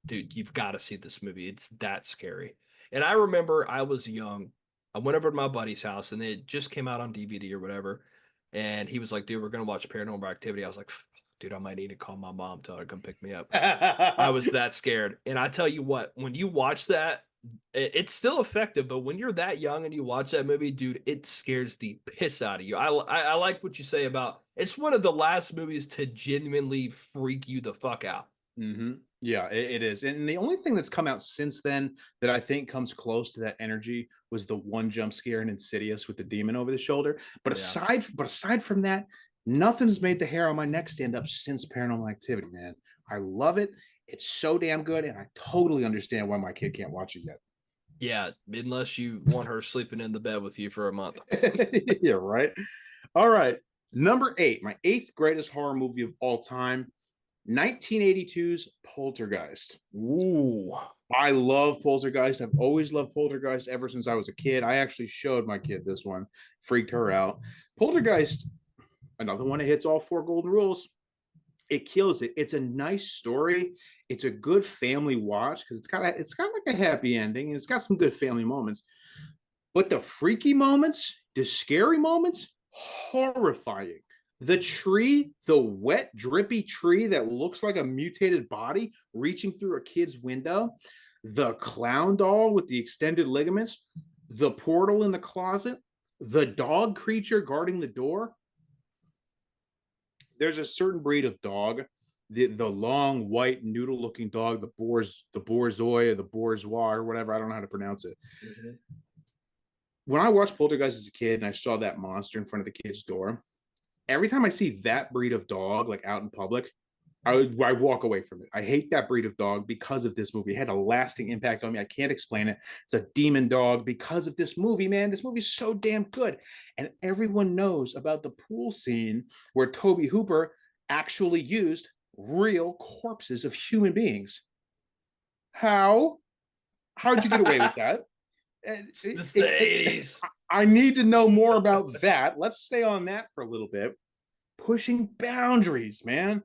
dude, you've got to see this movie. It's that scary. And I remember I was young. I went over to my buddy's house and it just came out on DVD or whatever. And he was like, dude, we're going to watch Paranormal Activity. I was like, dude, I might need to call my mom, tell her to come pick me up. I was that scared. And I tell you what, when you watch that, it's still effective, but when you're that young and you watch that movie, dude, it scares the piss out of you. I like what you say about it's one of the last movies to genuinely freak you the fuck out. Yeah, it is. And the only thing that's come out since then that I think comes close to that energy was the one jump scare in Insidious with the demon over the shoulder. Yeah. But aside from that, nothing's made the hair on my neck stand up since Paranormal Activity, man. I love it. It's so damn good, and I totally understand why my kid can't watch it yet. Yeah, unless you want her sleeping in the bed with you for a month. Yeah, right. All right. Number 8, my eighth greatest horror movie of all time, 1982's Poltergeist. Ooh. I love Poltergeist. I've always loved Poltergeist ever since I was a kid. I actually showed my kid this one, freaked her out. Poltergeist, another one that hits all 4 golden rules. It kills it. It's a nice story. It's a good family watch because it's got like a happy ending and it's got some good family moments. But the freaky moments, the scary moments, horrifying. The tree, the wet, drippy tree that looks like a mutated body reaching through a kid's window, the clown doll with the extended ligaments, the portal in the closet, the dog creature guarding the door. There's a certain breed of dog, the long white noodle looking dog, the borzoi or the bourgeois or whatever. I don't know how to pronounce it. Mhm. When I watched Poltergeist as a kid and I saw that monster in front of the kid's door, every time I see that breed of dog like out in public, I walk away from it. I hate that breed of dog because of this movie. It had a lasting impact on me. I can't explain it. It's a demon dog because of this movie, man. This movie is so damn good. And everyone knows about the pool scene where Toby Hooper actually used real corpses of human beings. How? How'd you get away with that? It's the 80s. I need to know more about that. Let's stay on that for a little bit. Pushing boundaries, man.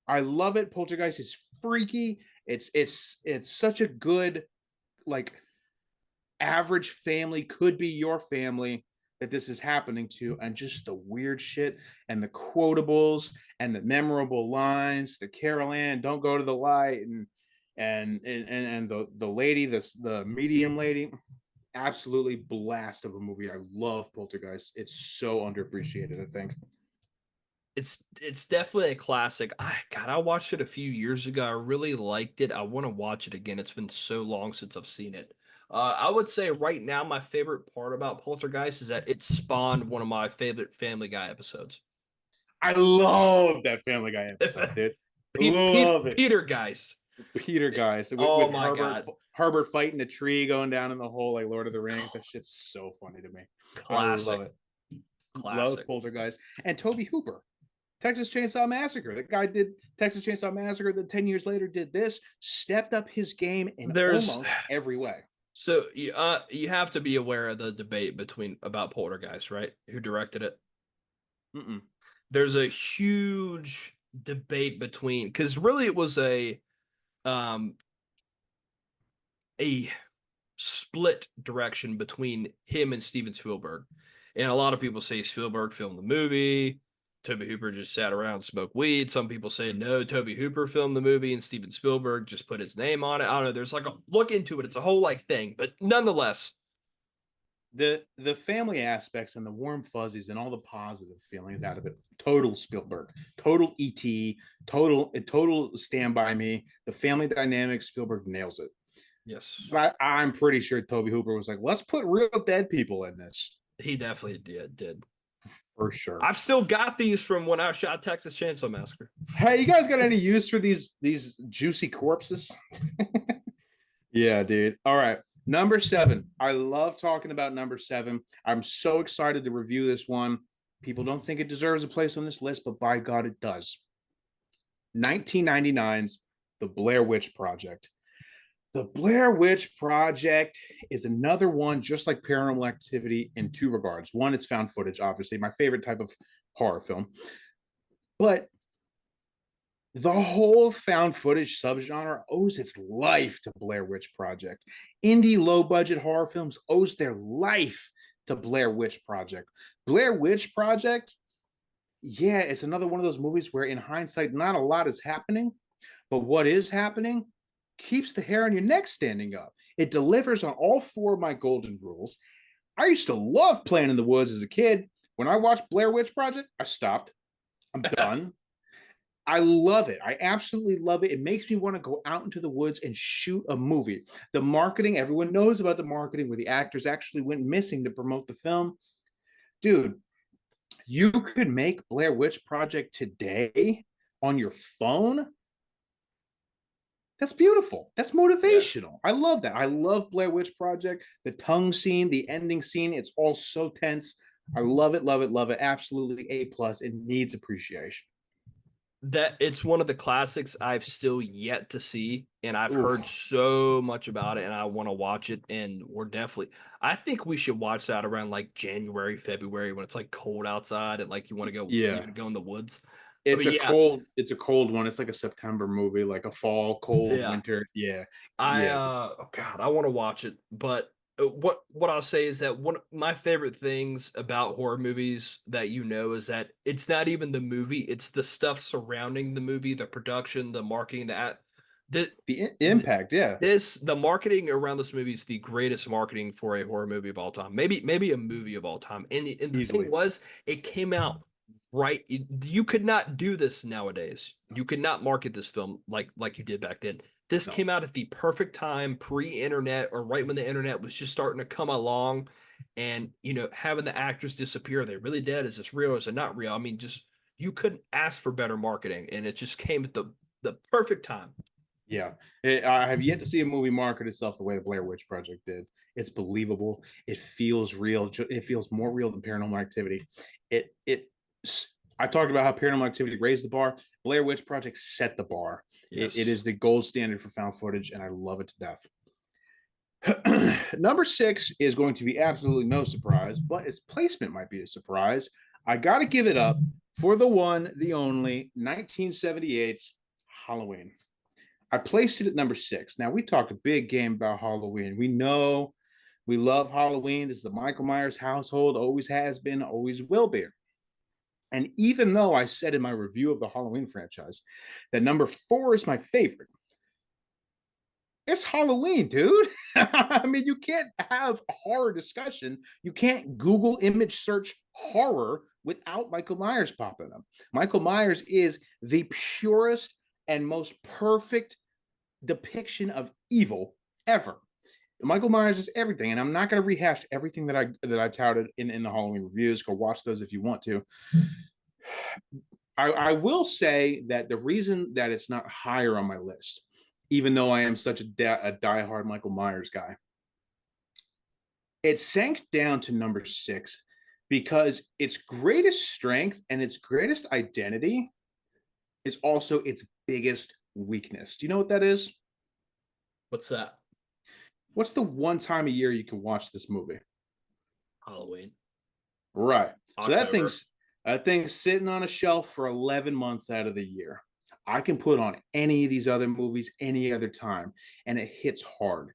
I love it. Poltergeist is freaky. It's such a good like average family could be your family that this is happening to, and just the weird shit and the quotables and the memorable lines, the Carol Ann, don't go to the light, and the lady, the medium lady, absolutely blast of a movie. I love Poltergeist. It's so underappreciated, I think. It's definitely a classic. I watched it a few years ago. I really liked it. I want to watch it again. It's been so long since I've seen it. I would say right now my favorite part about Poltergeist is that it spawned one of my favorite Family Guy episodes. I love that Family Guy episode, dude. Love it. Peter Geist. Peter Guys Oh with my God. Herbert fighting a tree going down in the hole like Lord of the Rings. That shit's so funny to me. I love Classic. it. Love Classic. Poltergeist and Toby Hooper. Texas Chainsaw Massacre. The guy did Texas Chainsaw Massacre. Then 10 years later did this. Stepped up his game in There's almost every way. so you have to be aware of the debate between about Poltergeist, right? Who directed it? Mm-mm. There's a huge debate between because really it was um a split direction between him and Steven Spielberg. And a lot of people say Spielberg filmed the movie. Toby Hooper just sat around and smoked weed. Some people say no, Toby Hooper filmed the movie and Steven Spielberg just put his name on it. I don't know. There's like a look into it. It's a whole like thing, but nonetheless, The family aspects and the warm fuzzies and all the positive feelings out of it, total Spielberg, total ET, total Stand By Me. The family dynamic, Spielberg nails it. yes, But I'm pretty sure Toby Hooper was like, let's put real dead people in this. he definitely did. For sure. I've still got these from when I shot Texas Chainsaw Massacre. Hey, you guys got any use for these juicy corpses? Yeah, dude. All right. Number 7. I love talking about number 7. I'm so excited to review this one. People don't think it deserves a place on this list, but by God, it does. 1999's The Blair Witch Project. The Blair Witch Project is another one, just like Paranormal Activity, in two regards. One, it's found footage, obviously, my favorite type of horror film. But the whole found footage subgenre owes its life to Blair Witch Project. Indie low budget horror films owes their life to Blair Witch Project. Blair Witch Project, yeah, it's another one of those movies where in hindsight, not a lot is happening, but what is happening keeps the hair on your neck standing up. It delivers on all 4 of my golden rules. I used to love playing in the woods as a kid. When I watched Blair Witch Project, I stopped. I'm done. I love it. I absolutely love it. It makes me want to go out into the woods and shoot a movie. The marketing, everyone knows about the marketing where the actors actually went missing to promote the film. Dude, you could make Blair Witch Project today on your phone. That's beautiful. That's motivational. Yeah. I love that. I love Blair Witch Project. The tongue scene, the ending scene, it's all so tense. I love it, love it, love it. Absolutely A+. It needs appreciation. That it's one of the classics I've still yet to see, and I've heard so much about it, and I want to watch it. And I think we should watch that around like January, February when it's like cold outside and like you want to go, even go in the woods. It's a cold one. It's like a September movie, like a fall, cold, winter. Yeah. Oh God, I want to watch it, but what I'll say is that one of my favorite things about horror movies that is that it's not even the movie, it's the stuff surrounding the movie, the production, the marketing, the impact. The marketing around this movie is the greatest marketing for a horror movie of all time. Maybe a movie of all time. And the thing was, it came out right. You could not do this nowadays. You could not market this film like you did back then. This came out at the perfect time, pre-internet, or right when the internet was just starting to come along. And, having the actors disappear, are they really dead? Is this real? Is it not real? I mean, just, you couldn't ask for better marketing. And it just came at the perfect time. Yeah. I have yet to see a movie market itself the way the Blair Witch Project did. It's believable. It feels real. It feels more real than Paranormal Activity. I talked about how Paranormal Activity raised the bar. Blair Witch Project set the bar. Yes. It is the gold standard for found footage, and I love it to death. Number 6 is going to be absolutely no surprise, but its placement might be a surprise. I got to give it up for the one, the only, 1978's Halloween. I placed it at number 6. Now, we talked a big game about Halloween. We know we love Halloween. This is the Michael Myers household, always has been, always will be. And even though I said in my review of the Halloween franchise that number 4 is my favorite, it's Halloween, dude. I mean, you can't have a horror discussion. You can't Google image search horror without Michael Myers popping up. Michael Myers is the purest and most perfect depiction of evil ever. Michael Myers is everything, and I'm not going to rehash everything that I touted in the Halloween reviews. Go watch those if you want to. I will say that the reason that it's not higher on my list, even though I am such a diehard Michael Myers guy, it sank down to number 6 because its greatest strength and its greatest identity is also its biggest weakness. Do you know what that is? What's that? What's the one time a year you can watch this movie? Halloween. Right. October. So that thing's sitting on a shelf for 11 months out of the year. I can put on any of these other movies any other time, and it hits hard.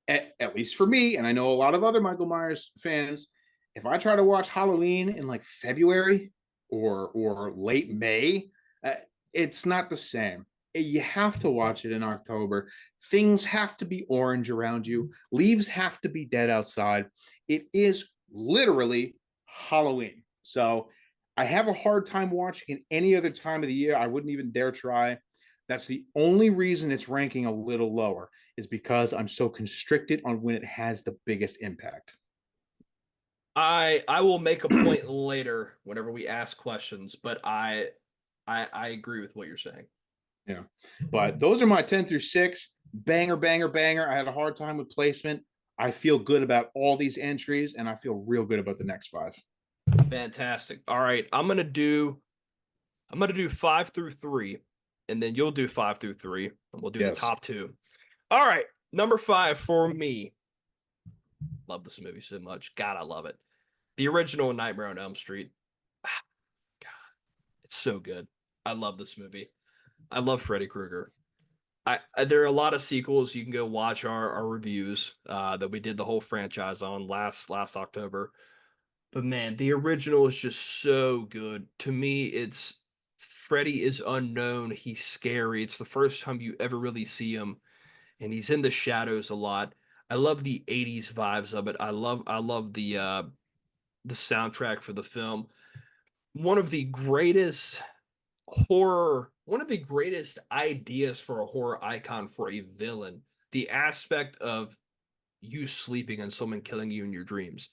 At least for me, and I know a lot of other Michael Myers fans, if I try to watch Halloween in like February or late May, uh, it's not the same. You have to watch it in October. Things have to be orange around you. Leaves have to be dead outside. It is literally Halloween. So I have a hard time watching it any other time of the year. I wouldn't even dare try. That's the only reason it's ranking a little lower, is because I'm so constricted on when it has the biggest impact. I will make a point later whenever we ask questions, but I agree with what you're saying. Yeah. But those are my 10 through 6. Banger, banger, banger. I had a hard time with placement. I feel good about all these entries, and I feel real good about the next 5. Fantastic. All right, I'm gonna do 5 through 3, and then you'll do 5 through 3, and we'll do the Yes. top two. All right, number 5 for me. Love this movie so much. God, I love it. The original Nightmare on Elm Street. God, it's so good. I love this movie. I love Freddy Krueger. There are a lot of sequels. You can go watch our reviews that we did the whole franchise on last October. But man, the original is just so good. To me, it's Freddy is unknown. He's scary. It's the first time you ever really see him, and he's in the shadows a lot. I love the 80s vibes of it. I love the soundtrack for the film. One of the greatest one of the greatest ideas for a horror icon for a villain. The aspect of you sleeping and someone killing you in your dreams.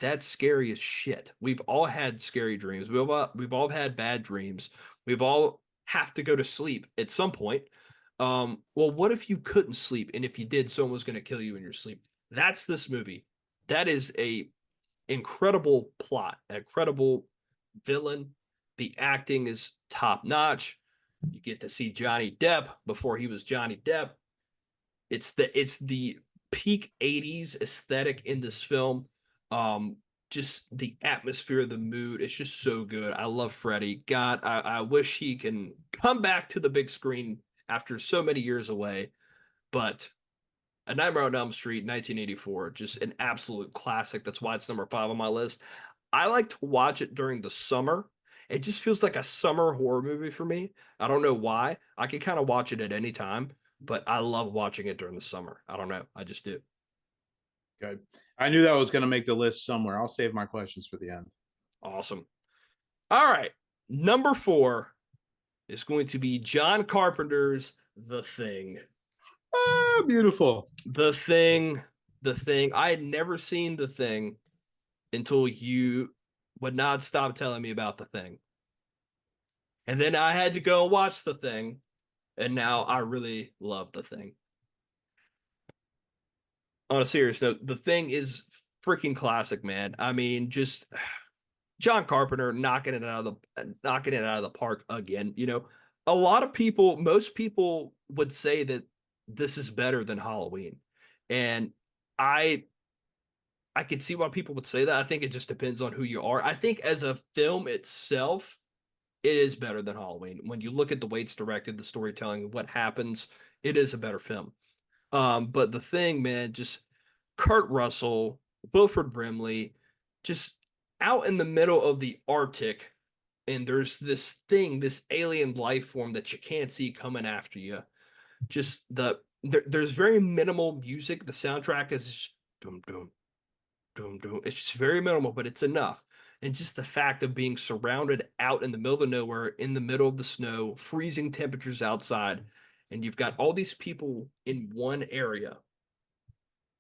That's scary as shit. We've all had scary dreams. We've all had bad dreams. We've all have to go to sleep at some point. Well, what if you couldn't sleep, and if you did, someone was going to kill you in your sleep? That's this movie. That is a incredible plot, an incredible villain. The acting is top notch. You get to see Johnny Depp before he was Johnny Depp. It's the peak 80s aesthetic in this film. Um, just the atmosphere, the mood, it's just so good. I love Freddie. God, I wish he can come back to the big screen after so many years away. But A Nightmare on Elm Street, 1984, just an absolute classic. That's why it's number 5 on my list. I like to watch it during the summer. It just feels like a summer horror movie for me. I don't know why. I can kind of watch it at any time, but I love watching it during the summer. I don't know. I just do. Good. I knew that was going to make the list somewhere. I'll save my questions for the end. Awesome. All right. Number 4 is going to be John Carpenter's The Thing. Ah, beautiful. The Thing. The Thing. I had never seen The Thing until you would not stop telling me about The Thing. And then I had to go watch The Thing, and now I really love The Thing. On a serious note, The Thing is freaking classic, man. I mean, just John Carpenter knocking it out of the park again. A lot of people, most people would say that this is better than Halloween. And I I could see why people would say that. I think it just depends on who you are. I think as a film itself, it is better than Halloween. When you look at the way it's directed, the storytelling, what happens, it is a better film. But The Thing, man, just Kurt Russell, Wilford Brimley, just out in the middle of the Arctic, and there's this thing, this alien life form that you can't see coming after you. Just there's very minimal music. The soundtrack is just doom doom doom doom. It's just very minimal, but it's enough. And just the fact of being surrounded out in the middle of nowhere, in the middle of the snow, freezing temperatures outside, and you've got all these people in one area,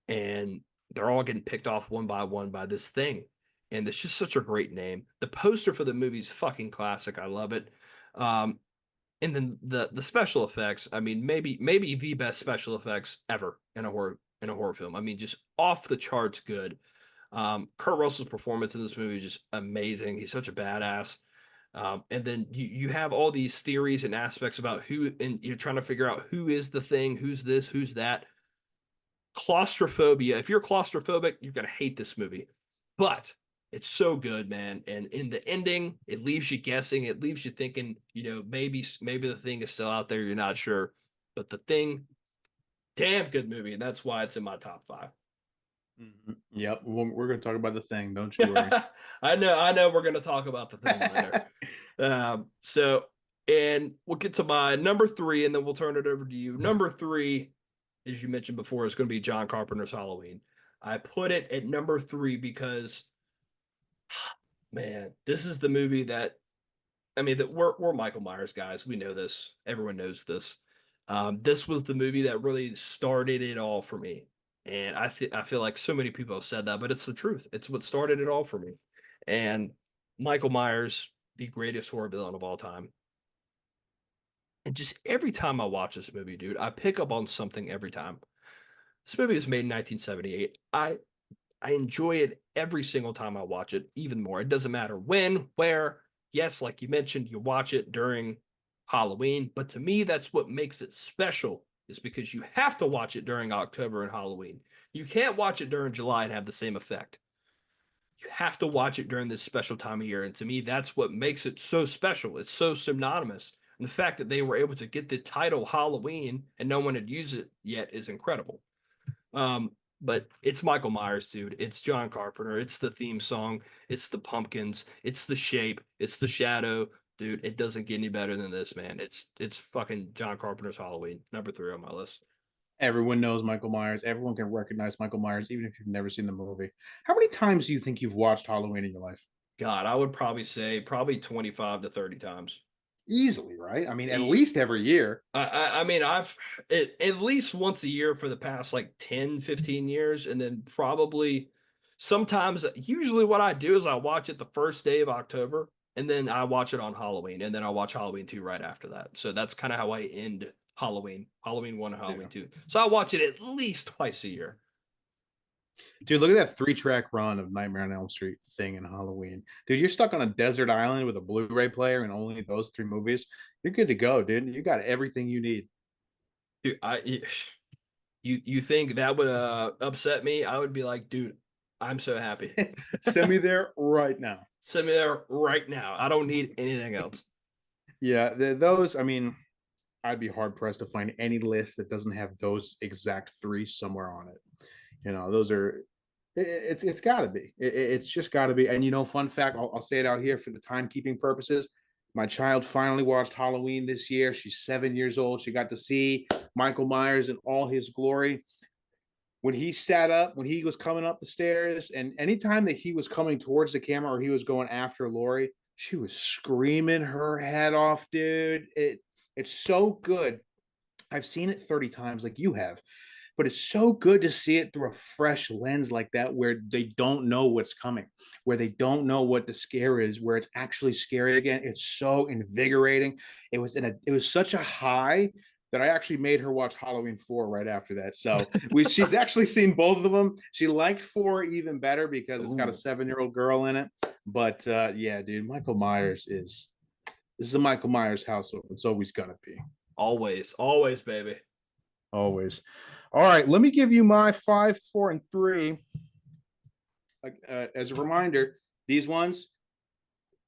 and they're all getting picked off one by one by this thing. And it's just such a great name. The poster for the movie is fucking classic. I love it. Um, and then the special effects. I mean, maybe the best special effects ever in a horror film. I mean, just off the charts good. Kurt Russell's performance in this movie is just amazing. He's such a badass. And then you have all these theories and aspects about who, and you're trying to figure out who is the thing, who's this, who's that. Claustrophobia. If you're claustrophobic, you're gonna hate this movie. But it's so good, man. And in the ending, it leaves you guessing. It leaves you thinking, maybe the thing is still out there. You're not sure. But The Thing, damn good movie, and that's why it's in my top 5. Yep, we're going to talk about The Thing. Don't you worry. I know we're gonna talk about the thing later. So and we'll get to my number three, and then we'll turn it over to you. Number three, as you mentioned before, is going to be John Carpenter's Halloween. I put it at number three because, man, this is the movie that I mean that we're Michael Myers guys. We know this. Everyone knows this. This was the movie that really started it all for me, and I feel like so many people have said that, but it's the truth. It's what started it all for me. And Michael Myers, the greatest horror villain of all time. And just every time I watch this movie, dude, I pick up on something every time. This movie was made in 1978. I enjoy it every single time I watch it, even more. It doesn't matter when, where. Yes, like you mentioned, you watch it during Halloween, but to me, that's what makes it special, is because you have to watch it during October and Halloween. You can't watch it during July and have the same effect. You have to watch it during this special time of year. And to me, that's what makes it so special. It's so synonymous. And the fact that they were able to get the title Halloween and no one had used it yet is incredible. But it's Michael Myers, dude. It's John Carpenter. It's the theme song. It's the pumpkins. It's the shape. It's the shadow. Dude, it doesn't get any better than this, man. It's fucking John Carpenter's Halloween, number three on my list. Everyone knows Michael Myers. Everyone can recognize Michael Myers, even if you've never seen the movie. How many times do you think you've watched Halloween in your life? God, I would probably say probably 25 to 30 times. Easily, right? I mean, at E- least every year. I mean, I've at least once a year for the past like 10, 15 years. And then probably sometimes, usually what I do is I watch it the first day of October and then I watch it on Halloween. And then I watch Halloween 2 right after that. So that's kind of how I end Halloween 1 and Yeah. Halloween 2. So I watch it at least twice a year. Dude, look at that three-track run of Nightmare on Elm Street, Thing, and Halloween. Dude, you're stuck on a desert island with a Blu-ray player and only those three movies. You're good to go, dude. You got everything you need. Dude, you think that would upset me? I would be like, dude, I'm so happy. Send me there right now. Send me there right now. I don't need anything else. Yeah, those, I mean, I'd be hard pressed to find any list that doesn't have those exact three somewhere on it. Those are it's got to be. It's just got to be. And fun fact, I'll say it out here for the timekeeping purposes. My child finally watched Halloween this year. She's 7 years old. She got to see Michael Myers in all his glory. When he sat up, when he was coming up the stairs, and anytime that he was coming towards the camera or he was going after Lori, she was screaming her head off, dude. It's so good. I've seen it 30 times like you have, but it's so good to see it through a fresh lens like that, where they don't know what's coming, where they don't know what the scare is, where it's actually scary again. It's so invigorating. It was such a high that I actually made her watch Halloween 4 right after that. So she's actually seen both of them. She liked 4 even better because it's got a Ooh, 7-year-old girl in it. But yeah, dude, Michael Myers is this is a Michael Myers household. It's always gonna be. always, always, baby. Always. All right, let me give you my 5, 4, and 3. As a reminder, these ones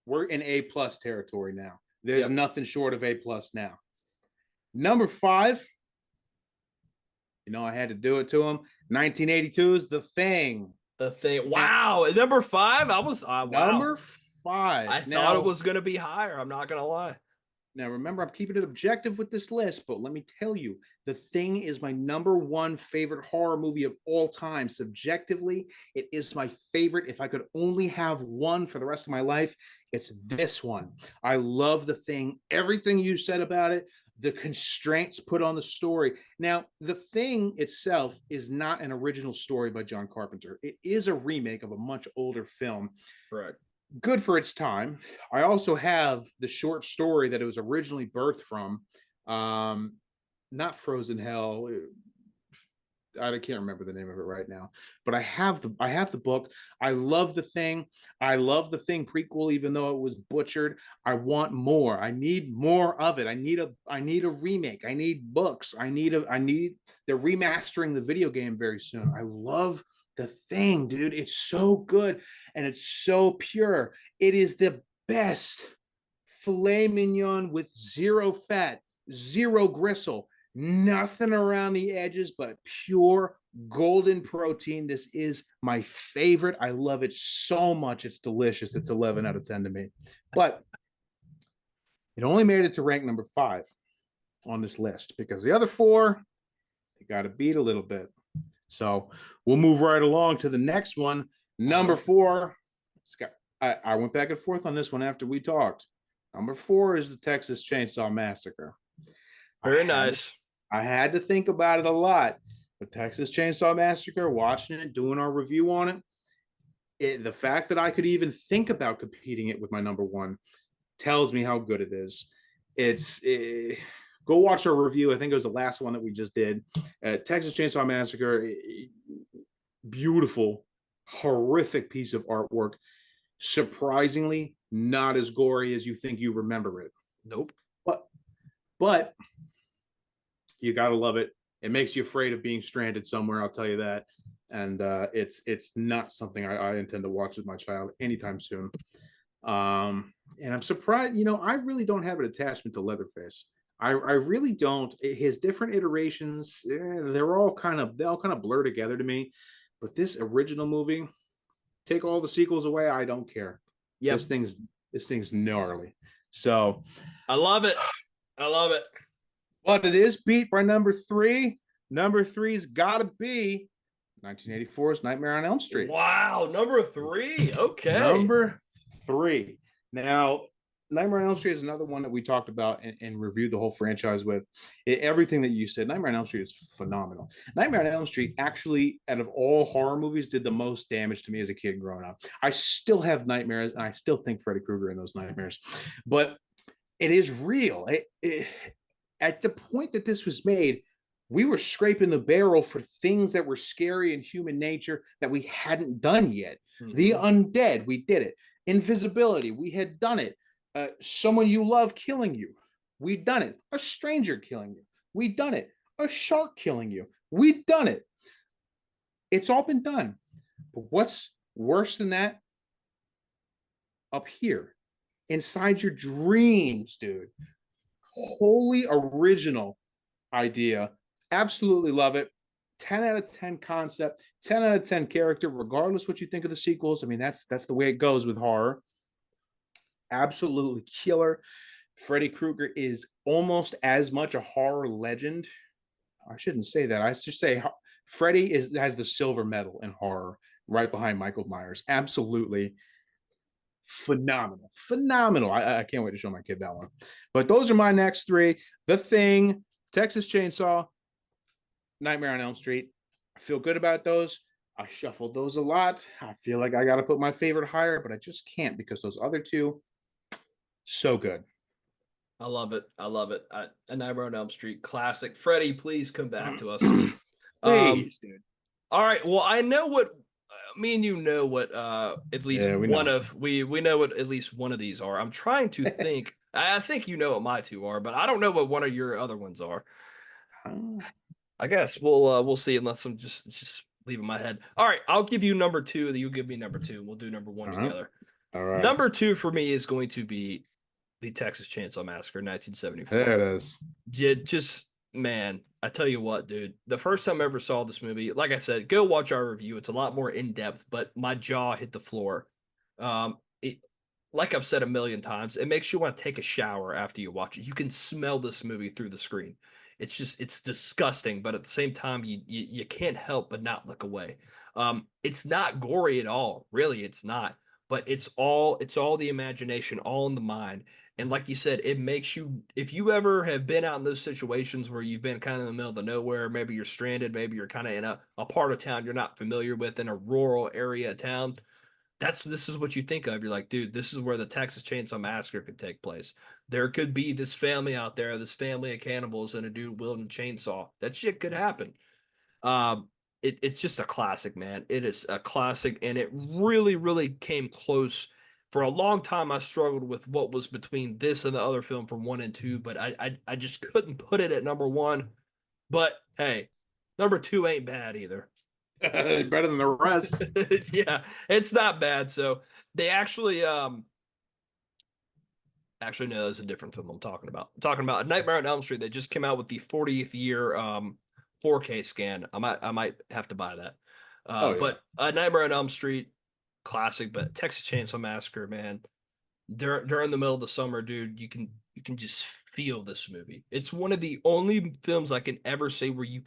we're in A+ territory now. There's Yep. nothing short of A+ now. Number 5, I had to do it to him. 1982 is The Thing. The thing. Now, Wow. Number five. Wow. number 5. I thought it Now, was gonna be higher. I'm not gonna lie. Now, remember, I'm keeping it objective with this list, but let me tell you, The Thing is my number one favorite horror movie of all time. Subjectively, it is my favorite. If I could only have one for the rest of my life, it's this one. I love The Thing, everything you said about it, the constraints put on the story. Now, The Thing itself is not an original story by John Carpenter, it is a remake of a much older film, Correct. good for its time. I also have the short story that it was originally birthed from. Um, Not Frozen Hell. I can't remember the name of it right now, but I have the book. I love The Thing. I love The Thing prequel, even though it was butchered. I want more. I need more of it. I need a remake. I need books. I need they're remastering the video game very soon. I love The Thing, dude. It's so good and it's so pure. It is the best filet mignon with zero fat, zero gristle, nothing around the edges, but pure golden protein. This is my favorite. I love it so much. It's delicious. It's 11 out of 10 to me. But it only made it to rank number 5 on this list because the other 4, you got to beat a little bit. So we'll move right along to the next one. Number 4. I went back and forth on this one after we talked. Number 4 is the Texas Chainsaw Massacre. Very nice. I had to think about it a lot. But Texas Chainsaw Massacre, watching it, doing our review on it, the fact that I could even think about competing it with my number 1 tells me how good it is. Go watch our review. I think it was the last one that we just did. Texas Chainsaw Massacre, beautiful, horrific piece of artwork. Surprisingly, not as gory as you think you remember it. Nope. But you gotta love it. It makes you afraid of being stranded somewhere. I'll tell you that. And it's not something I intend to watch with my child anytime soon. And I'm surprised. I really don't have an attachment to Leatherface. I really don't. His different iterations, they all kind of blur together to me. But this original movie, take all the sequels away, I don't care. Yeah, this thing's gnarly. So I love it. I love it. But it is beat by number 3. Number 3's got to be 1984's Nightmare on Elm Street. Wow, number 3. Okay. Number 3. Now, Nightmare on Elm Street is another one that we talked about and reviewed the whole franchise with. Everything that you said, Nightmare on Elm Street is phenomenal. Nightmare on Elm Street actually, out of all horror movies, did the most damage to me as a kid growing up. I still have nightmares, and I still think Freddy Krueger in those nightmares. But it is real. At the point that this was made, we were scraping the barrel for things that were scary in human nature that we hadn't done yet. Mm-hmm. The undead, we did it. Invisibility, we had done it. Someone you love killing you, we'd done it. A stranger killing you, we'd done it. A shark killing you, we'd done it. It's all been done. But what's worse than that? Up here, inside your dreams, dude. Wholly original idea. Absolutely love it. 10 out of 10 concept, 10 out of 10 character, regardless what you think of the sequels. I mean, that's the way it goes with horror. Absolutely killer. Freddy Krueger is almost as much a horror legend. I shouldn't say that. I should say Freddy has the silver medal in horror, right behind Michael Myers. Absolutely phenomenal. I can't wait to show my kid that one. But those are my next 3. The Thing, Texas Chainsaw, Nightmare on Elm Street. I feel good about those. I shuffled those a lot. I feel like I got to put my favorite higher, but I just can't because those other 2, so good. I love it. A Nightmare on Elm Street classic. Freddy, please come back to us. Please, dude. All right. Well, I know what me and you know what at least we know what at least one of these are. I'm trying to think. I think you know what my 2 are, but I don't know what one of your other ones are. I guess we'll see unless I'm just leaving my head. All right, I'll give you number 2, then you give me number 2. We'll do number 1 together. All right. Number 2 for me is going to be the Texas Chainsaw Massacre, 1974. There it is. Just man, I tell you what, dude. The first time I ever saw this movie, like I said, go watch our review. It's a lot more in depth, but my jaw hit the floor. Like I've said a million times, it makes you want to take a shower after you watch it. You can smell this movie through the screen. It's disgusting, but at the same time, you can't help but not look away. It's not gory at all, really. It's not, but it's all the imagination, all in the mind. And like you said, it makes you, if you ever have been out in those situations where you've been kind of in the middle of the nowhere, maybe you're stranded, maybe you're kind of in a part of town you're not familiar with, in a rural area of town. This is what you think of. You're like, dude, this is where the Texas Chainsaw Massacre could take place. There could be this family out there, this family of cannibals, and a dude wielding a chainsaw. That shit could happen. It's just a classic, man. It is a classic, and it really, really came close. For a long time, I struggled with what was between this and the other film from 1 and 2, but I just couldn't put it at number 1. But hey, number 2 ain't bad either. Better than the rest. Yeah, it's not bad. So they actually no, that's a different film I'm talking about. I'm talking about A Nightmare on Elm Street. They just came out with the 40th year 4K scan. I might have to buy that. Oh yeah. But Nightmare on Elm Street, classic. But Texas Chainsaw Massacre, man, during the middle of the summer, dude, you can just feel this movie. It's one of the only films I can ever say where you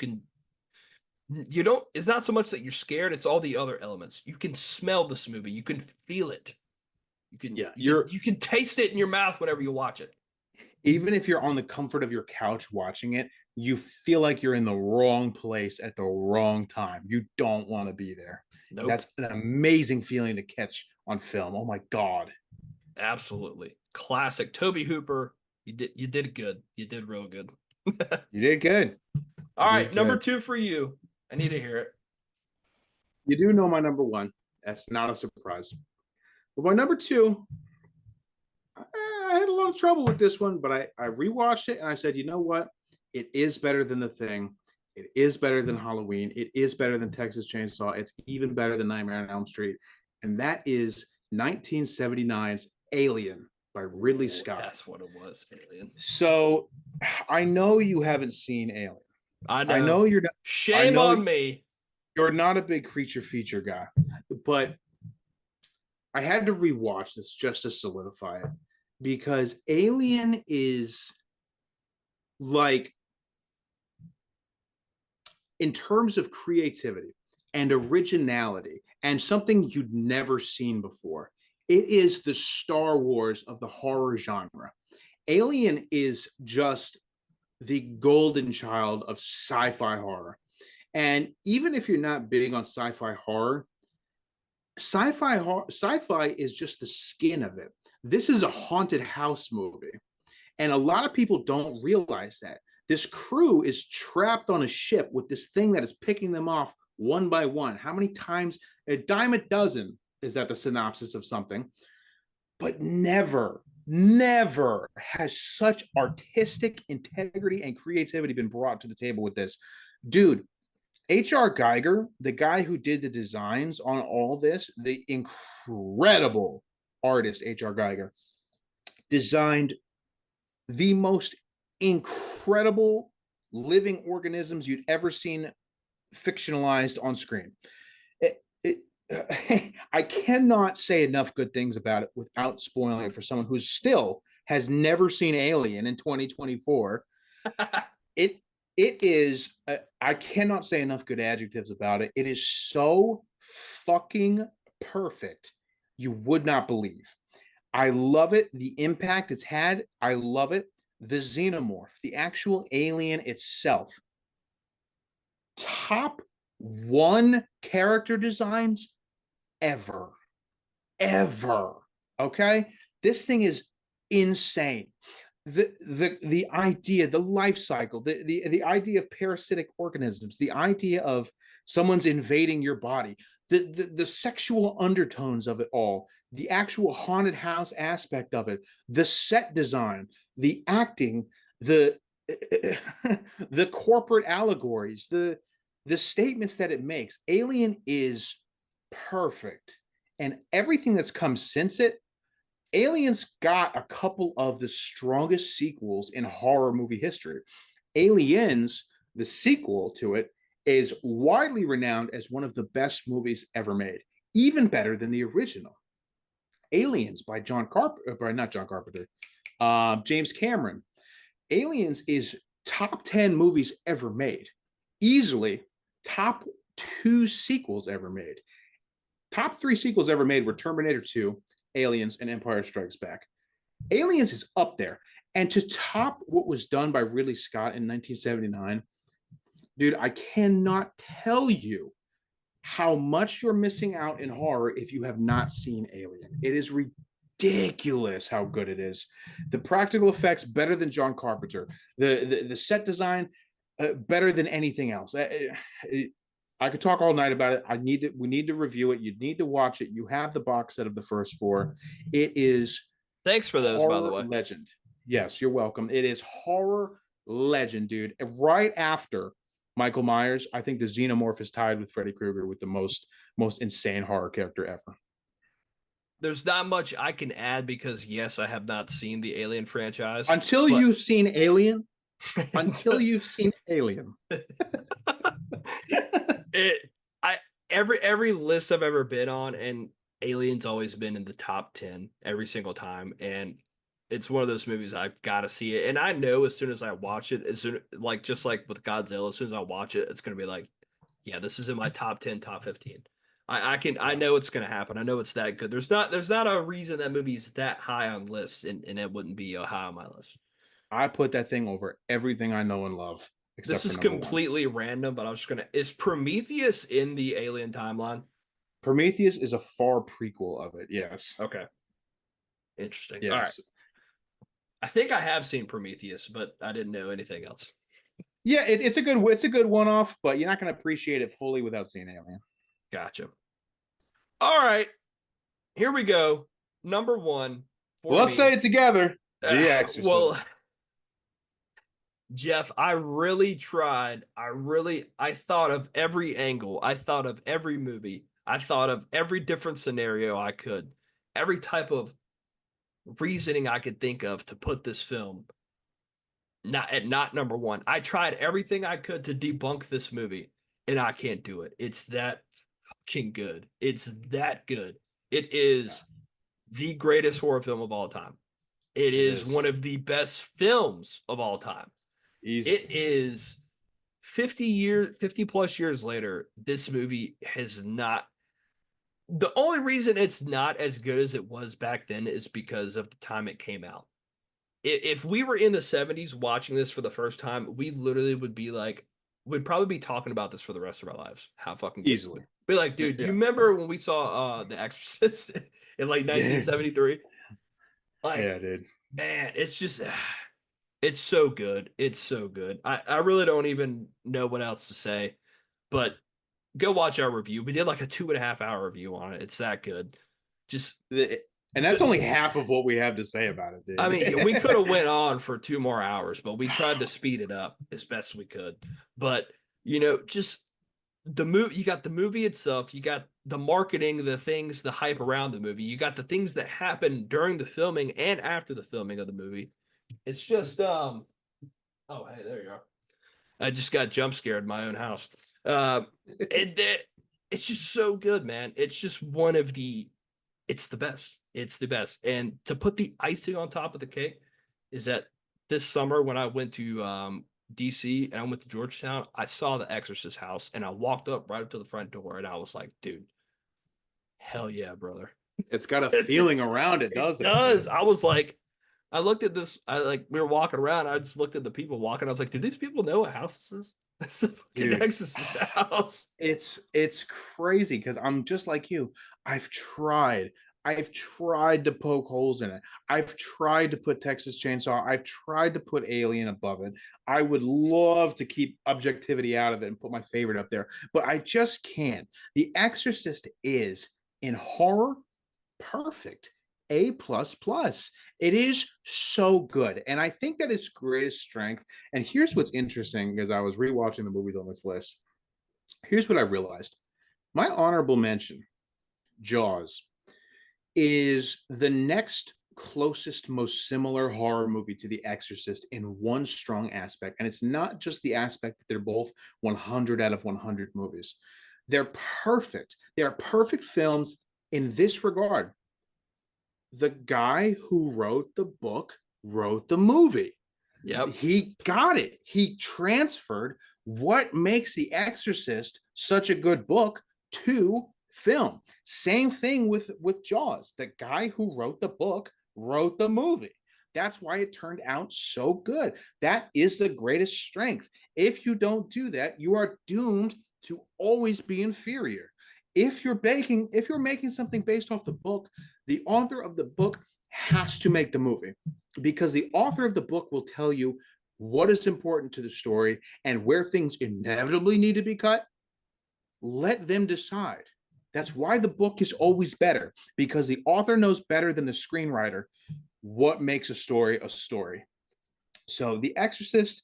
don't. It's not so much that you're scared; it's all the other elements. You can smell this movie. You can feel it. You can Yeah, you can you can taste it in your mouth whenever you watch it. even if you're on the comfort of your couch watching it, you feel like you're in the wrong place at the wrong time. You don't want to be there. Nope. That's an amazing feeling to catch on film. Oh my God. Absolutely. Classic. Toby Hooper, you did good. You did real good. You did good. All You right, did number good. 2 for you. I need to hear it. You do know my number one. That's not a surprise. But my number two, I had a lot of trouble with this one, but I rewatched it and I said, you know what? It is better than The Thing. It is better than Halloween. It is better than Texas Chainsaw. It's even better than Nightmare on Elm Street. And that is 1979's Alien by Ridley Oh, Scott. that's what it was, Alien. So I know you haven't seen Alien. I I know. know you're not, I Shame know on me. you're not a big creature feature guy, but I had to rewatch this just to solidify it because Alien is like, in terms of creativity and originality and something you'd never seen before, it is the Star Wars of the horror genre. Alien is just the golden child of sci-fi horror. And even if you're not big on sci-fi horror, sci-fi is just the skin of it. This is a haunted house movie, and a lot of people don't realize that this crew is trapped on a ship with this thing that is picking them off one by one. How many times? A dime a dozen is that the synopsis of something, but never has such artistic integrity and creativity been brought to the table with this. Dude, H.R. Geiger, the guy who did the designs on all this, the incredible artist H.R. Geiger, designed the most incredible living organisms you'd ever seen fictionalized on screen. I cannot say enough good things about it without spoiling it for someone who still has never seen Alien in 2024. It it is I cannot say enough good adjectives about it. It is so fucking perfect. You would not believe. I love it. The impact it's had, I love it. The xenomorph, the actual alien itself, top one character designs ever, ever. Okay, this thing is insane. The idea, the life cycle, the idea of parasitic organisms, the idea of someone's invading your body, the sexual undertones of it all, the actual haunted house aspect of it, the set design, the acting, the the corporate allegories, the statements that it makes. Alien is perfect, and everything that's come since it. Aliens got a couple of the strongest sequels in horror movie history. Aliens, the sequel to it, is widely renowned as one of the best movies ever made, even better than the original. Aliens by not John Carpenter, James Cameron. Aliens is top 10 movies ever made, easily top 2 sequels ever made. Top 3 sequels ever made were Terminator 2, Aliens, and Empire Strikes Back. Aliens is up there. And to top what was done by Ridley Scott in 1979, dude, I cannot tell you how much you're missing out in horror if you have not seen Alien. It is ridiculous how good it is. The practical effects better than John Carpenter. The set design better than anything else. I could talk all night about it. We need to review it. You need to watch it. You have the box set of the first 4. It is Thanks for those, by the horror way. legend. Yes, you're welcome. It is horror legend, dude. Right after Michael Myers, I think the Xenomorph is tied with Freddy Krueger with the most insane horror character ever. There's not much I can add because yes, I have not seen the Alien franchise, Until but you've seen Alien, until you've seen Alien. it I every list I've ever been on, and Alien's always been in the top 10 every single time. And it's one of those movies I've got to see it. And I know as soon as I watch it, as soon like just like with Godzilla, as soon as I watch it, it's gonna be like, yeah, this is in my top 10, top 15. I know it's gonna happen. I know it's that good. There's not a reason that movie's that high on lists, and it wouldn't be high on my list. I put that thing over everything I know and love, This except for is number one. completely random, but I'm just gonna. Is Prometheus in the Alien timeline? Prometheus is a far prequel of it. Yes. Okay, interesting. All right, Yes. I think I have seen Prometheus, but I didn't know anything else. Yeah, it's a good one off, but you're not going to appreciate it fully without seeing Alien. Gotcha. All right, here we go. Number one Well, for let's say me. it together. The Well, Exorcist. Jeff, I really tried. I thought of every angle. I thought of every movie. I thought of every different scenario I could, every type of reasoning I could think of to put this film not number one. I tried everything I could to debunk this movie, and I can't do it. It's that fucking good. It's that good. It Yeah, is the greatest horror film of all time. It it is is one of the best films of all time. It easily. is 50 plus years later, this movie has not. The only reason it's not as good as it was back then is because of the time it came out. If we were in the 70s watching this for the first time, we literally would be like, we'd probably be talking about this for the rest of our lives. How fucking good. Easily. Be like, dude, you Yeah. remember when we saw The Exorcist in like Yeah, 1973? Like, dude. man, it's just it's so good. It's so good. I really don't even know what else to say, but go watch our review. We did like a 2.5 hour review on it. It's that good. Just And that's only half of what we have to say about it, I mean, we dude. could have went on for 2 more hours, but we tried to speed it up as best we could. But just the movie, you got the movie itself, you got the marketing, the things, the hype around the movie, you got the things that happen during the filming and after the filming of the movie. It's just oh hey, there you are. I just got jump scared in my own house. It's just so good, man. It's just one of the it's the best. It's the best. And to put the icing on top of the cake is that this summer when I went to DC and I went to Georgetown, I saw the Exorcist house and I walked up to the front door and I was like, dude, hell yeah, brother. It's got a It's, feeling it's around it, it doesn't it? does. I was like, I looked at this, we were walking around, I just looked at the people walking. I was like, do these people know what house this is? It's a fucking Dude, Exorcist house. it's crazy because I'm just like you. I've tried. I've tried to poke holes in it. I've tried to put Texas Chainsaw. I've tried to put Alien above it. I would love to keep objectivity out of it and put my favorite up there, but I just can't. The Exorcist is in horror perfect. A plus plus. It is so good. And I think that its greatest strength. And here's what's interesting as I was rewatching the movies on this list. Here's what I realized. My honorable mention, Jaws, is the next closest, most similar horror movie to The Exorcist in one strong aspect. And it's not just the aspect that they're both 100 out of 100 movies. They're perfect. They are perfect films in this regard. The guy who wrote the book wrote the movie. Yep. He got it. He transferred what makes The Exorcist such a good book to film. Same thing with Jaws. The guy who wrote the book wrote the movie. That's why it turned out so good. That is the greatest strength. If you don't do that, you are doomed to always be inferior. If you're making something based off the book, the author of the book has to make the movie because the author of the book will tell you what is important to the story and where things inevitably need to be cut. Let them decide. That's why the book is always better because the author knows better than the screenwriter what makes a story a story. So The Exorcist,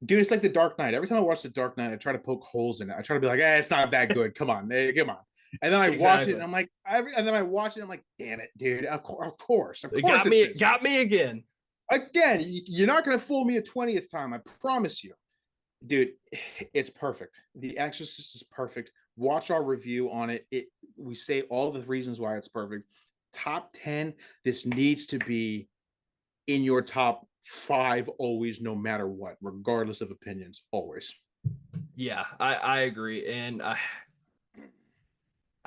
dude, it's like The Dark Knight. Every time I watch The Dark Knight, I try to poke holes in it. I try to be like, it's not that good. Come on, come on. And then I watch it, Exactly. and I'm like, damn it, dude. Of course, It it's this. got me again. Again, you're not going to fool me a 20th time. I promise you. Dude, it's perfect. The Exorcist is perfect. Watch our review on it. We say all the reasons why it's perfect. Top 10, this needs to be in your top 5 always, no matter what, regardless of opinions, always. Yeah, I agree, and I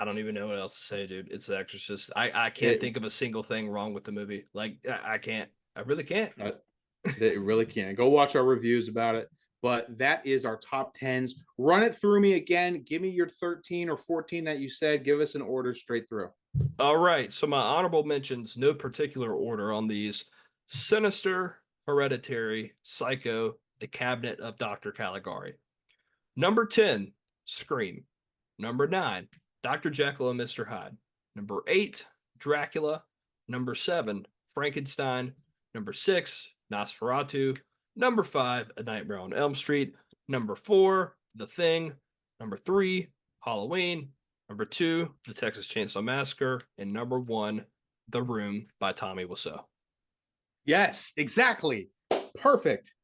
don't even know what else to say, dude. It's The Exorcist. I can't It think of a single thing wrong with the movie. Like I can't. I really can't. uh, it really can. Go watch our reviews about it. But that is our top tens. Run it through me again. Give me your 13 or 14 that you said. Give us an order straight through. All right, so my honorable mentions, no particular order on these: Sinister, Hereditary, Psycho, The Cabinet of Dr. Caligari. Number 10, Scream. Number 9, Dr. Jekyll and Mr. Hyde. Number 8, Dracula. Number 7, Frankenstein. Number 6, Nosferatu. Number 5, A Nightmare on Elm Street. Number 4, The Thing. Number 3, Halloween. Number 2, The Texas Chainsaw Massacre. And number 1, The Room by Tommy Wiseau. Yes, exactly. Perfect.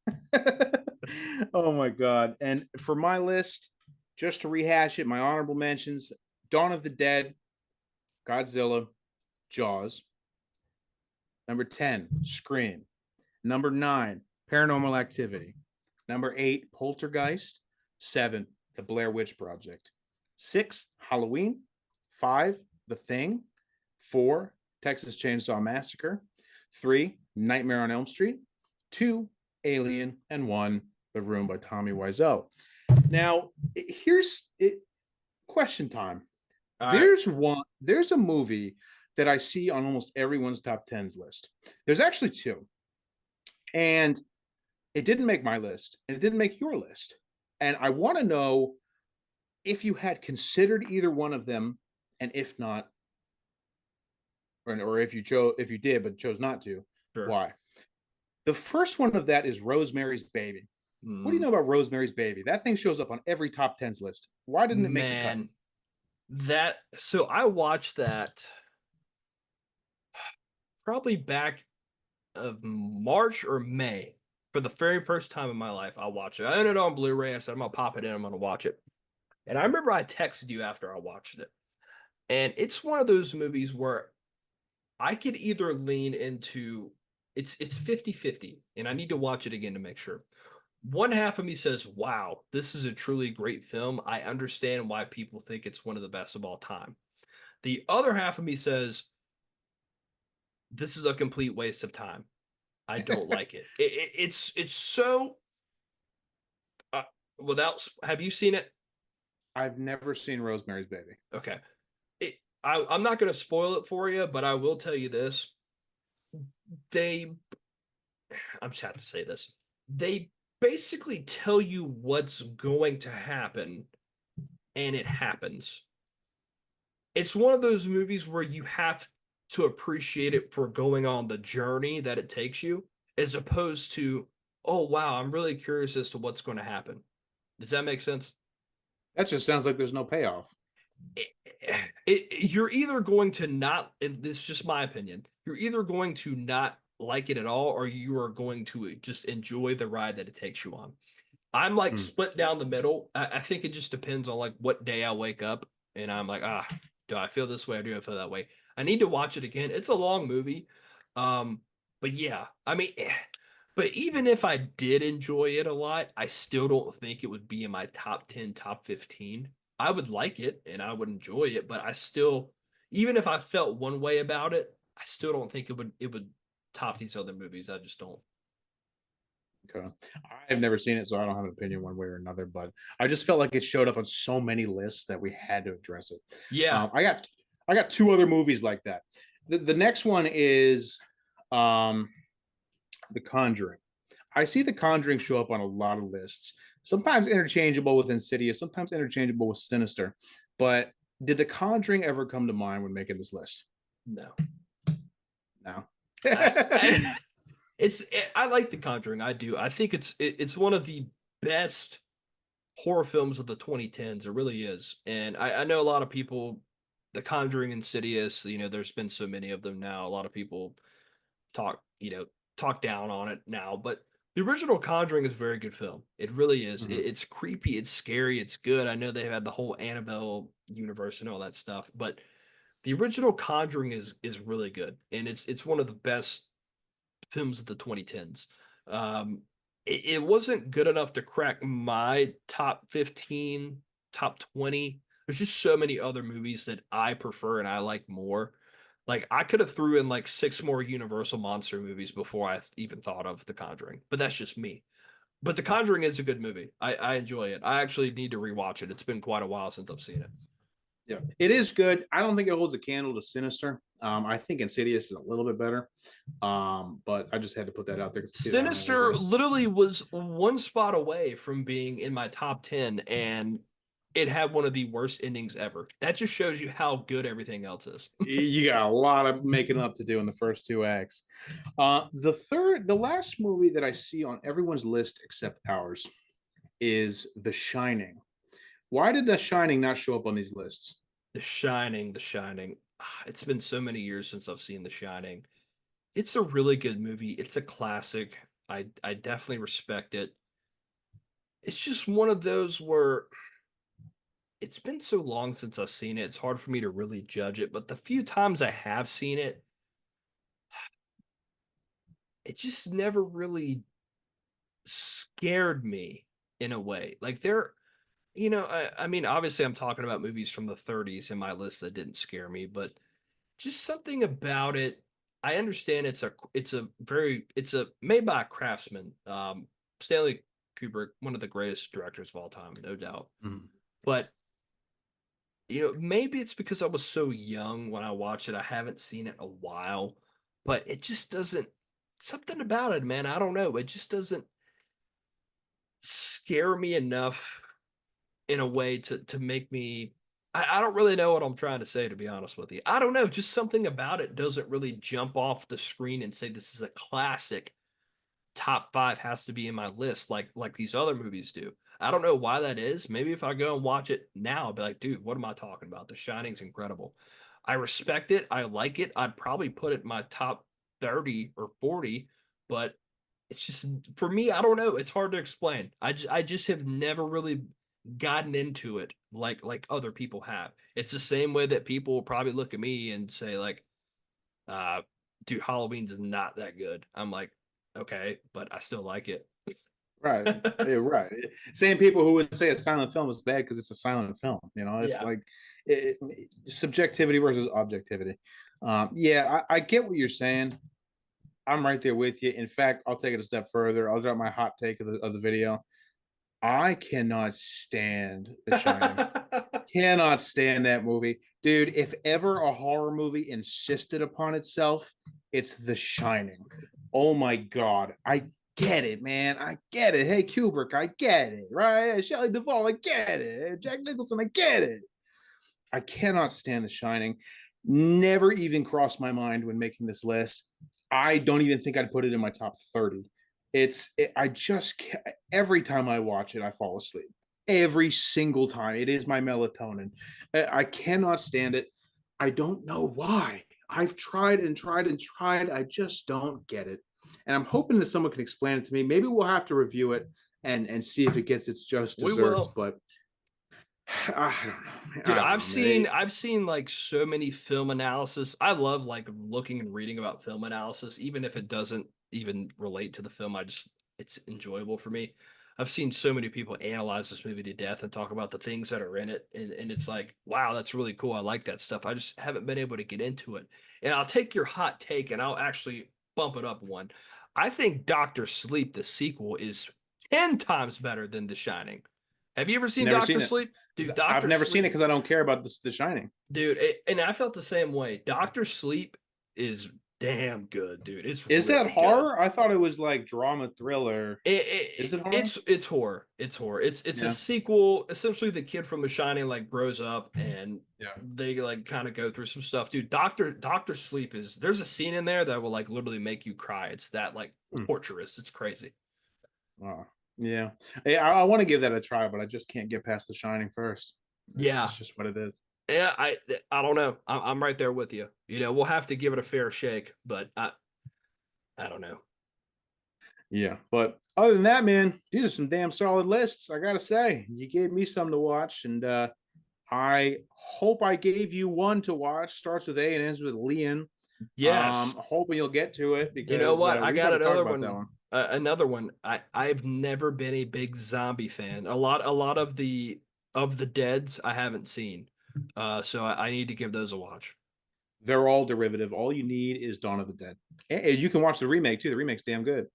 Oh my god. And for my list, just to rehash it, my honorable mentions: Dawn of the Dead, Godzilla, Jaws. Number 10, Scream. Number 9, Paranormal Activity. Number 8, Poltergeist. 7, The Blair Witch Project. 6, Halloween. 5, The Thing. 4, Texas Chainsaw Massacre. 3, Nightmare on Elm Street. 2, Alien. And 1, The Room by Tommy Wiseau. Now, here's it. Question time. All right. There's a movie that I see on almost everyone's top tens list. There's actually two, and it didn't make my list, and it didn't make your list. And I want to know if you had considered either one of them, and if not, or if you did but chose not to, Sure. why? The first one of that is Rosemary's Baby. What do you know about Rosemary's Baby? That thing shows up on every top tens list. Why didn't it make the cut? Man, that so I watched that probably back of March or May for the very first time in my life. I watched it. I own it on Blu-ray. I said I'm gonna pop it in. I'm gonna watch it. And I remember I texted you after I watched it. And it's one of those movies where I could either lean into it's 50-50, and I need to watch it again to make sure. One half of me says, "Wow, this is a truly great film. I understand why people think it's one of the best of all time." The other half of me says, "This is a complete waste of time. I don't like it. It's so uh, without. Have you seen it? I've never seen Rosemary's Baby. Okay. I'm not going to spoil it for you, but I will tell you this. They, I'm just have to say this. They basically tell you what's going to happen, and it happens. It's one of those movies where you have to appreciate it for going on the journey that it takes you, as opposed to, oh wow, I'm really curious as to what's going to happen. Does that make sense? That just sounds like there's no payoff. You're either going to not, and this is just my opinion, you're either going to not like it at all, or you are going to just enjoy the ride that it takes you on. I'm like Hmm. split down the middle. I think it just depends on like what day I wake up, and I'm like, do I feel this way or do I feel that way? I need to watch it again. It's a long movie. Um, but yeah, I mean, but even if I did enjoy it a lot, I still don't think it would be in my top 10, top 15. I would like it and I would enjoy it, but I still, even if I felt one way about it, I still don't think it would top these other movies. I just don't. Okay. I've never seen it, so I don't have an opinion one way or another. But I just felt like it showed up on so many lists that we had to address it. Yeah. I got two other movies like that. The next one is um, The Conjuring. I see The Conjuring show up on a lot of lists. Sometimes interchangeable with Insidious, sometimes interchangeable with Sinister. But did The Conjuring ever come to mind when making this list? No. No. I I like The Conjuring. I do. I think it's one of the best horror films of the 2010s. It really is. And I know a lot of people, The Conjuring, Insidious, there's been so many of them now. A lot of people talk, talk down on it now, but the original Conjuring is a very good film. It really is. Mhm. It's creepy, it's scary, it's good. I know they had the whole Annabelle universe and all that stuff, but the original Conjuring is really good, and it's one of the best films of the 2010s. It wasn't good enough to crack my top 15, top 20. There's just so many other movies that I prefer and I like more. Like I could have threw in like six more Universal monster movies before I even thought of The Conjuring, but that's just me. But The Conjuring is a good movie. I enjoy it. I actually need to rewatch it. It's been quite a while since I've seen it. Yeah, it is good. I don't think it holds a candle to Sinister. I think Insidious is a little bit better. But I just had to put that out there because it's on the Sinister list. literally was one spot away from being in my top 10, and it had one of the worst endings ever. That just shows you how good everything else is. You got a lot of making up to do in the first two acts. The last movie that I see on everyone's list except ours is The Shining. Why did The Shining not show up on these lists? The Shining, The Shining. It's been so many years since I've seen The Shining. It's a really good movie. It's a classic. I definitely respect it. It's just one of those where it's been so long since I've seen it. It's hard for me to really judge it, but the few times I have seen it, it just never really scared me in a way. Like I mean, obviously I'm talking about movies from the 30s in my list that didn't scare me, but just something about it. I understand it's a made by a craftsman. Stanley Kubrick, one of the greatest directors of all time, no doubt. Mhm. But maybe it's because I was so young when I watched it. I haven't seen it in a while, but it just doesn't something about it, man. I don't know. It just doesn't scare me enough in a way to make me I don't really know what I'm trying to say, to be honest with you. I don't know, just something about it doesn't really jump off the screen and say this is a classic. Top five has to be in my list, like these other movies do. I don't know why that is. Maybe if I go and watch it now, I'll be like, dude, what am I talking about? The Shining's incredible. I respect it. I like it. I'd probably put it in my top 30 or 40, but it's just for me, I don't know. It's hard to explain. I just have never really gotten into it like other people have. It's the same way that people will probably look at me and say, like, uh, dude, Halloween's not that good. I'm like, okay, but I still like it. Right. Yeah, right. Same people who would say a silent film is bad because it's a silent film. It's Yeah. like subjectivity versus objectivity. Yeah, I get what you're saying. I'm right there with you. In fact, I'll take it a step further. I'll drop my hot take of the video. I cannot stand The Shining. Cannot stand that movie. Dude, if ever a horror movie insisted upon itself, it's The Shining. Oh my God. I get it, man. I get it. Hey, Kubrick, I get it, right? Shelley Duvall, I get it. Jack Nicholson, I get it. I cannot stand The Shining. Never even crossed my mind when making this list. I don't even think I'd put it in my top 30. I just every time I watch it, I fall asleep. Every single time. It is my melatonin. I cannot stand it. I don't know why. I've tried and tried and tried. I just don't get it. And I'm hoping that someone can explain it to me. Maybe we'll have to review it and see if it gets its just We desserts. will. But I don't know. Dude, I don't I've know, man. seen I've seen like so many film analysis. I love like looking and reading about film analysis, even if it doesn't even relate to the film. It's enjoyable for me. I've seen so many people analyze this movie to death and talk about the things that are in it, and it's like, wow, that's really cool. I like that stuff. I just haven't been able to get into it. And I'll take your hot take and I'll actually bump it up one. I think Doctor Sleep, the sequel, is 10 times better than The Shining. Have you ever seen Never Doctor seen it. Sleep? Dude, I've Doctor never seen it Sleep. because I don't care about The Shining. Dude, and I felt the same way. Doctor Sleep is damn good, dude. It's Is that really good. horror? I thought it was like drama thriller. Is it horror? It's horror. It's horror. It's a Yeah. sequel. Essentially, the kid from The Shining like grows up and Yeah. they like kind of go through some stuff. Dude, Doctor Sleep is there's a scene in there that will like literally make you cry. It's that like Hmm. torturous. It's crazy. Wow. Yeah. I want to give that a try, but I just can't get past The Shining first. Yeah. It's just what it is. Yeah, I don't know. I'm right there with you. We'll have to give it a fair shake, but I don't know. Yeah, but other than that, man, these are some damn solid lists. I gotta say, you gave me some to watch, and I hope I gave you one to watch. Starts with A and ends with Leon. Yes. Hoping you'll get to it You know because what? I we got got to talk another about that one. one. Another one. I've never been a big zombie fan. A lot of the Deads I haven't seen. So I need to give those a watch. They're all derivative. All you need is Dawn of the Dead. And you can watch the remake too. The remake's damn good.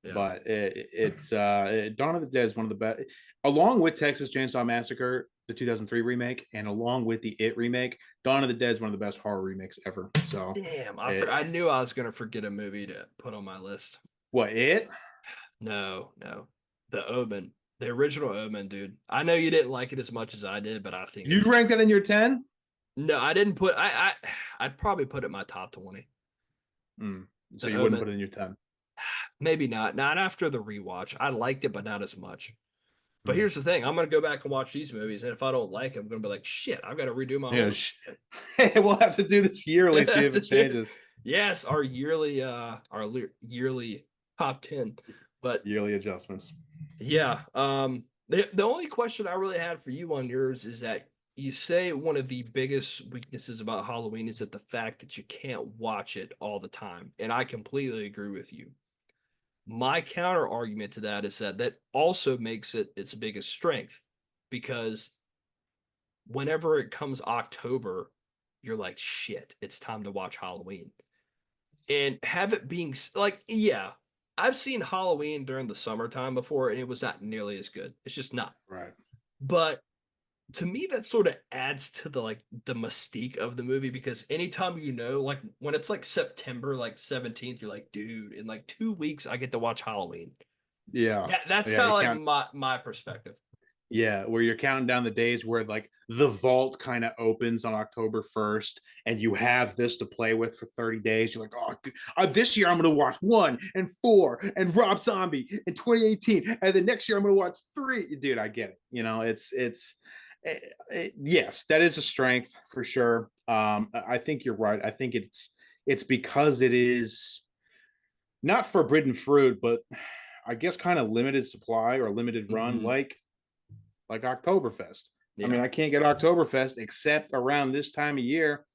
Yeah. But it's Dawn of the Dead is one of the best, along with Texas Chainsaw Massacre, the 2003 remake, and along with the It remake. Dawn of the Dead is one of the best horror remakes ever. So, Damn, it, I knew I was gonna forget a movie to put on my list. what it? No, no. The Omen. The original Omen, dude. I know you didn't like it as much as I did, but I think You it's ranked that in your 10? no, I didn't put I'd probably put it in my top 20. So The you wouldn't Omen. put it in your 10. Maybe not. Not after the rewatch. I liked it, but not as much. But Mm. here's the thing: I'm gonna go back and watch these movies, and if I don't like them, I'm gonna be like, "Shit, I've got to redo my Yeah, whole." we'll have to do this yearly, see if it changes. Yes, our yearly top 10. But Yearly adjustments. yeah, the only question I really had for you on yours is that you say one of the biggest weaknesses about Halloween is that the fact that you can't watch it all the time, and I completely agree with you. My counter argument to that is that that also makes it its biggest strength because whenever it comes October, you're like, shit, it's time to watch Halloween. And have it being like, yeah, I've seen Halloween during the summertime before and it was not nearly as good. It's just not. Right. But to me, that sort of adds to the like the mystique of the movie because anytime like when it's like September, like 17th, you're like, dude, in like 2 weeks, I get to watch Halloween. Yeah. Yeah, that's Yeah. kind You of like count. my perspective. Yeah, where you're counting down the days where like the vault kind of opens on October 1st and you have this to play with for 30 days. You're like, this year I'm going to watch 1 and 4 and Rob Zombie in 2018. And then next year I'm going to watch 3. Dude, I get it. Yes, that is a strength for sure. I think you're right. I think it's because it is not forbidden fruit, but I guess kind of limited supply or limited run, Hmm. like Oktoberfest. I Yeah, mean, I can't get Oktoberfest except around this time of year.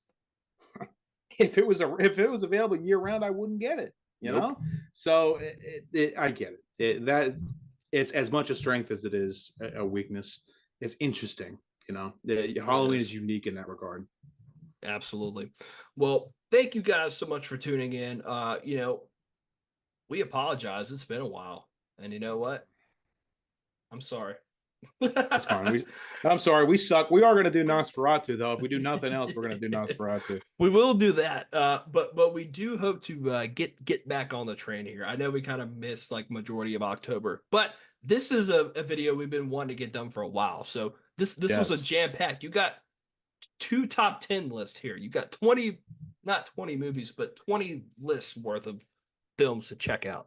If it was available year round, I wouldn't get it. You nope, know, so I get it. That it's as much a strength as it is a weakness. It's interesting. it Halloween is is. unique in that regard. Absolutely. Well, thank you guys so much for tuning in. We apologize. It's been a while. And you know what? I'm sorry. That's fine. I'm sorry, we suck. We are going to do Nosferatu though. If we do nothing else, we're going to do Nosferatu. We will do that. But we do hope to get back on the train here. I know we kind of missed like majority of October, but this is a video we've been wanting to get done for a while. So this was a Yes, jam packed. You got two top 10 lists here. You got 20, not 20 movies, but 20 lists worth of films to check out.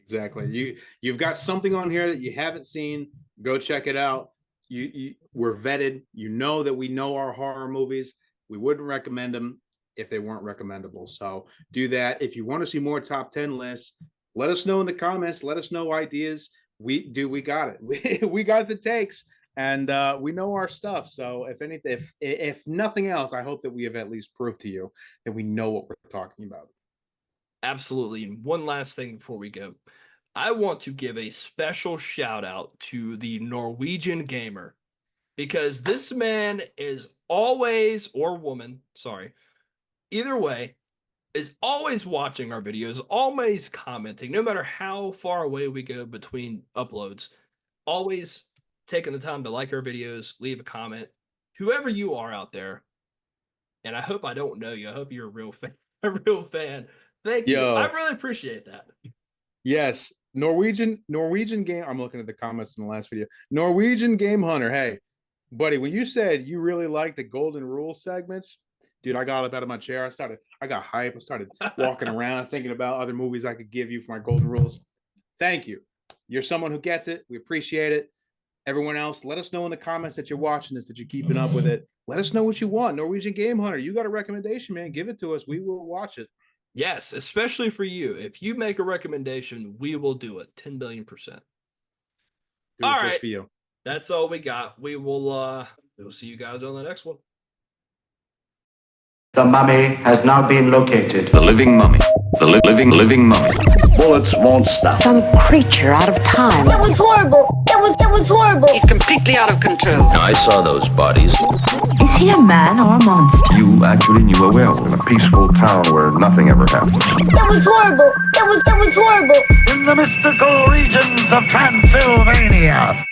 exactly. You've got something on here that you haven't seen. Go check it out. We're vetted. You know that we know our horror movies. We wouldn't recommend them if they weren't recommendable. So do that. If you want to see more top 10 lists, let us know in the comments. Let us know ideas. We got it. We got the takes, and we know our stuff. So if nothing else, I hope that we have at least proved to you that we know what we're talking about. Absolutely. And one last thing before we go. I want to give a special shout out to the Norwegian gamer because this man is always, or woman, sorry, either way, is always watching our videos, always commenting, no matter how far away we go between uploads, always taking the time to like our videos, leave a comment. Whoever you are out there, and I hope I don't know you. I hope you're a real fan. A real fan. Thank you. I Yo, really appreciate that. yes, Norwegian game. I'm looking at the comments in the last video. Norwegian Game Hunter. Hey, buddy, when you said you really like the Golden Rule segments, dude, I got up out of my chair. I got hype. I started walking around thinking about other movies I could give you for my Golden Rules. Thank you. You're someone who gets it. We appreciate it. Everyone else, let us know in the comments that you're watching this, that you're keeping up with it. Let us know what you want. Norwegian Game Hunter, you got a recommendation, man? Give it to us. We will watch it. Yes, especially for you. If you make a recommendation, we will do it 10 billion%. Do All it just right. for you. That's all we got. We'll see you guys on the next one. The mummy has now been located. The living mummy. The living mummy. Bullets won't stop. Some creature out of time. That was horrible. That was horrible. He's completely out of control. I saw those bodies. Is he a man or a monster? You actually knew a werewolf in a peaceful town where nothing ever happened. That was horrible. That was horrible. In the mystical regions of Transylvania.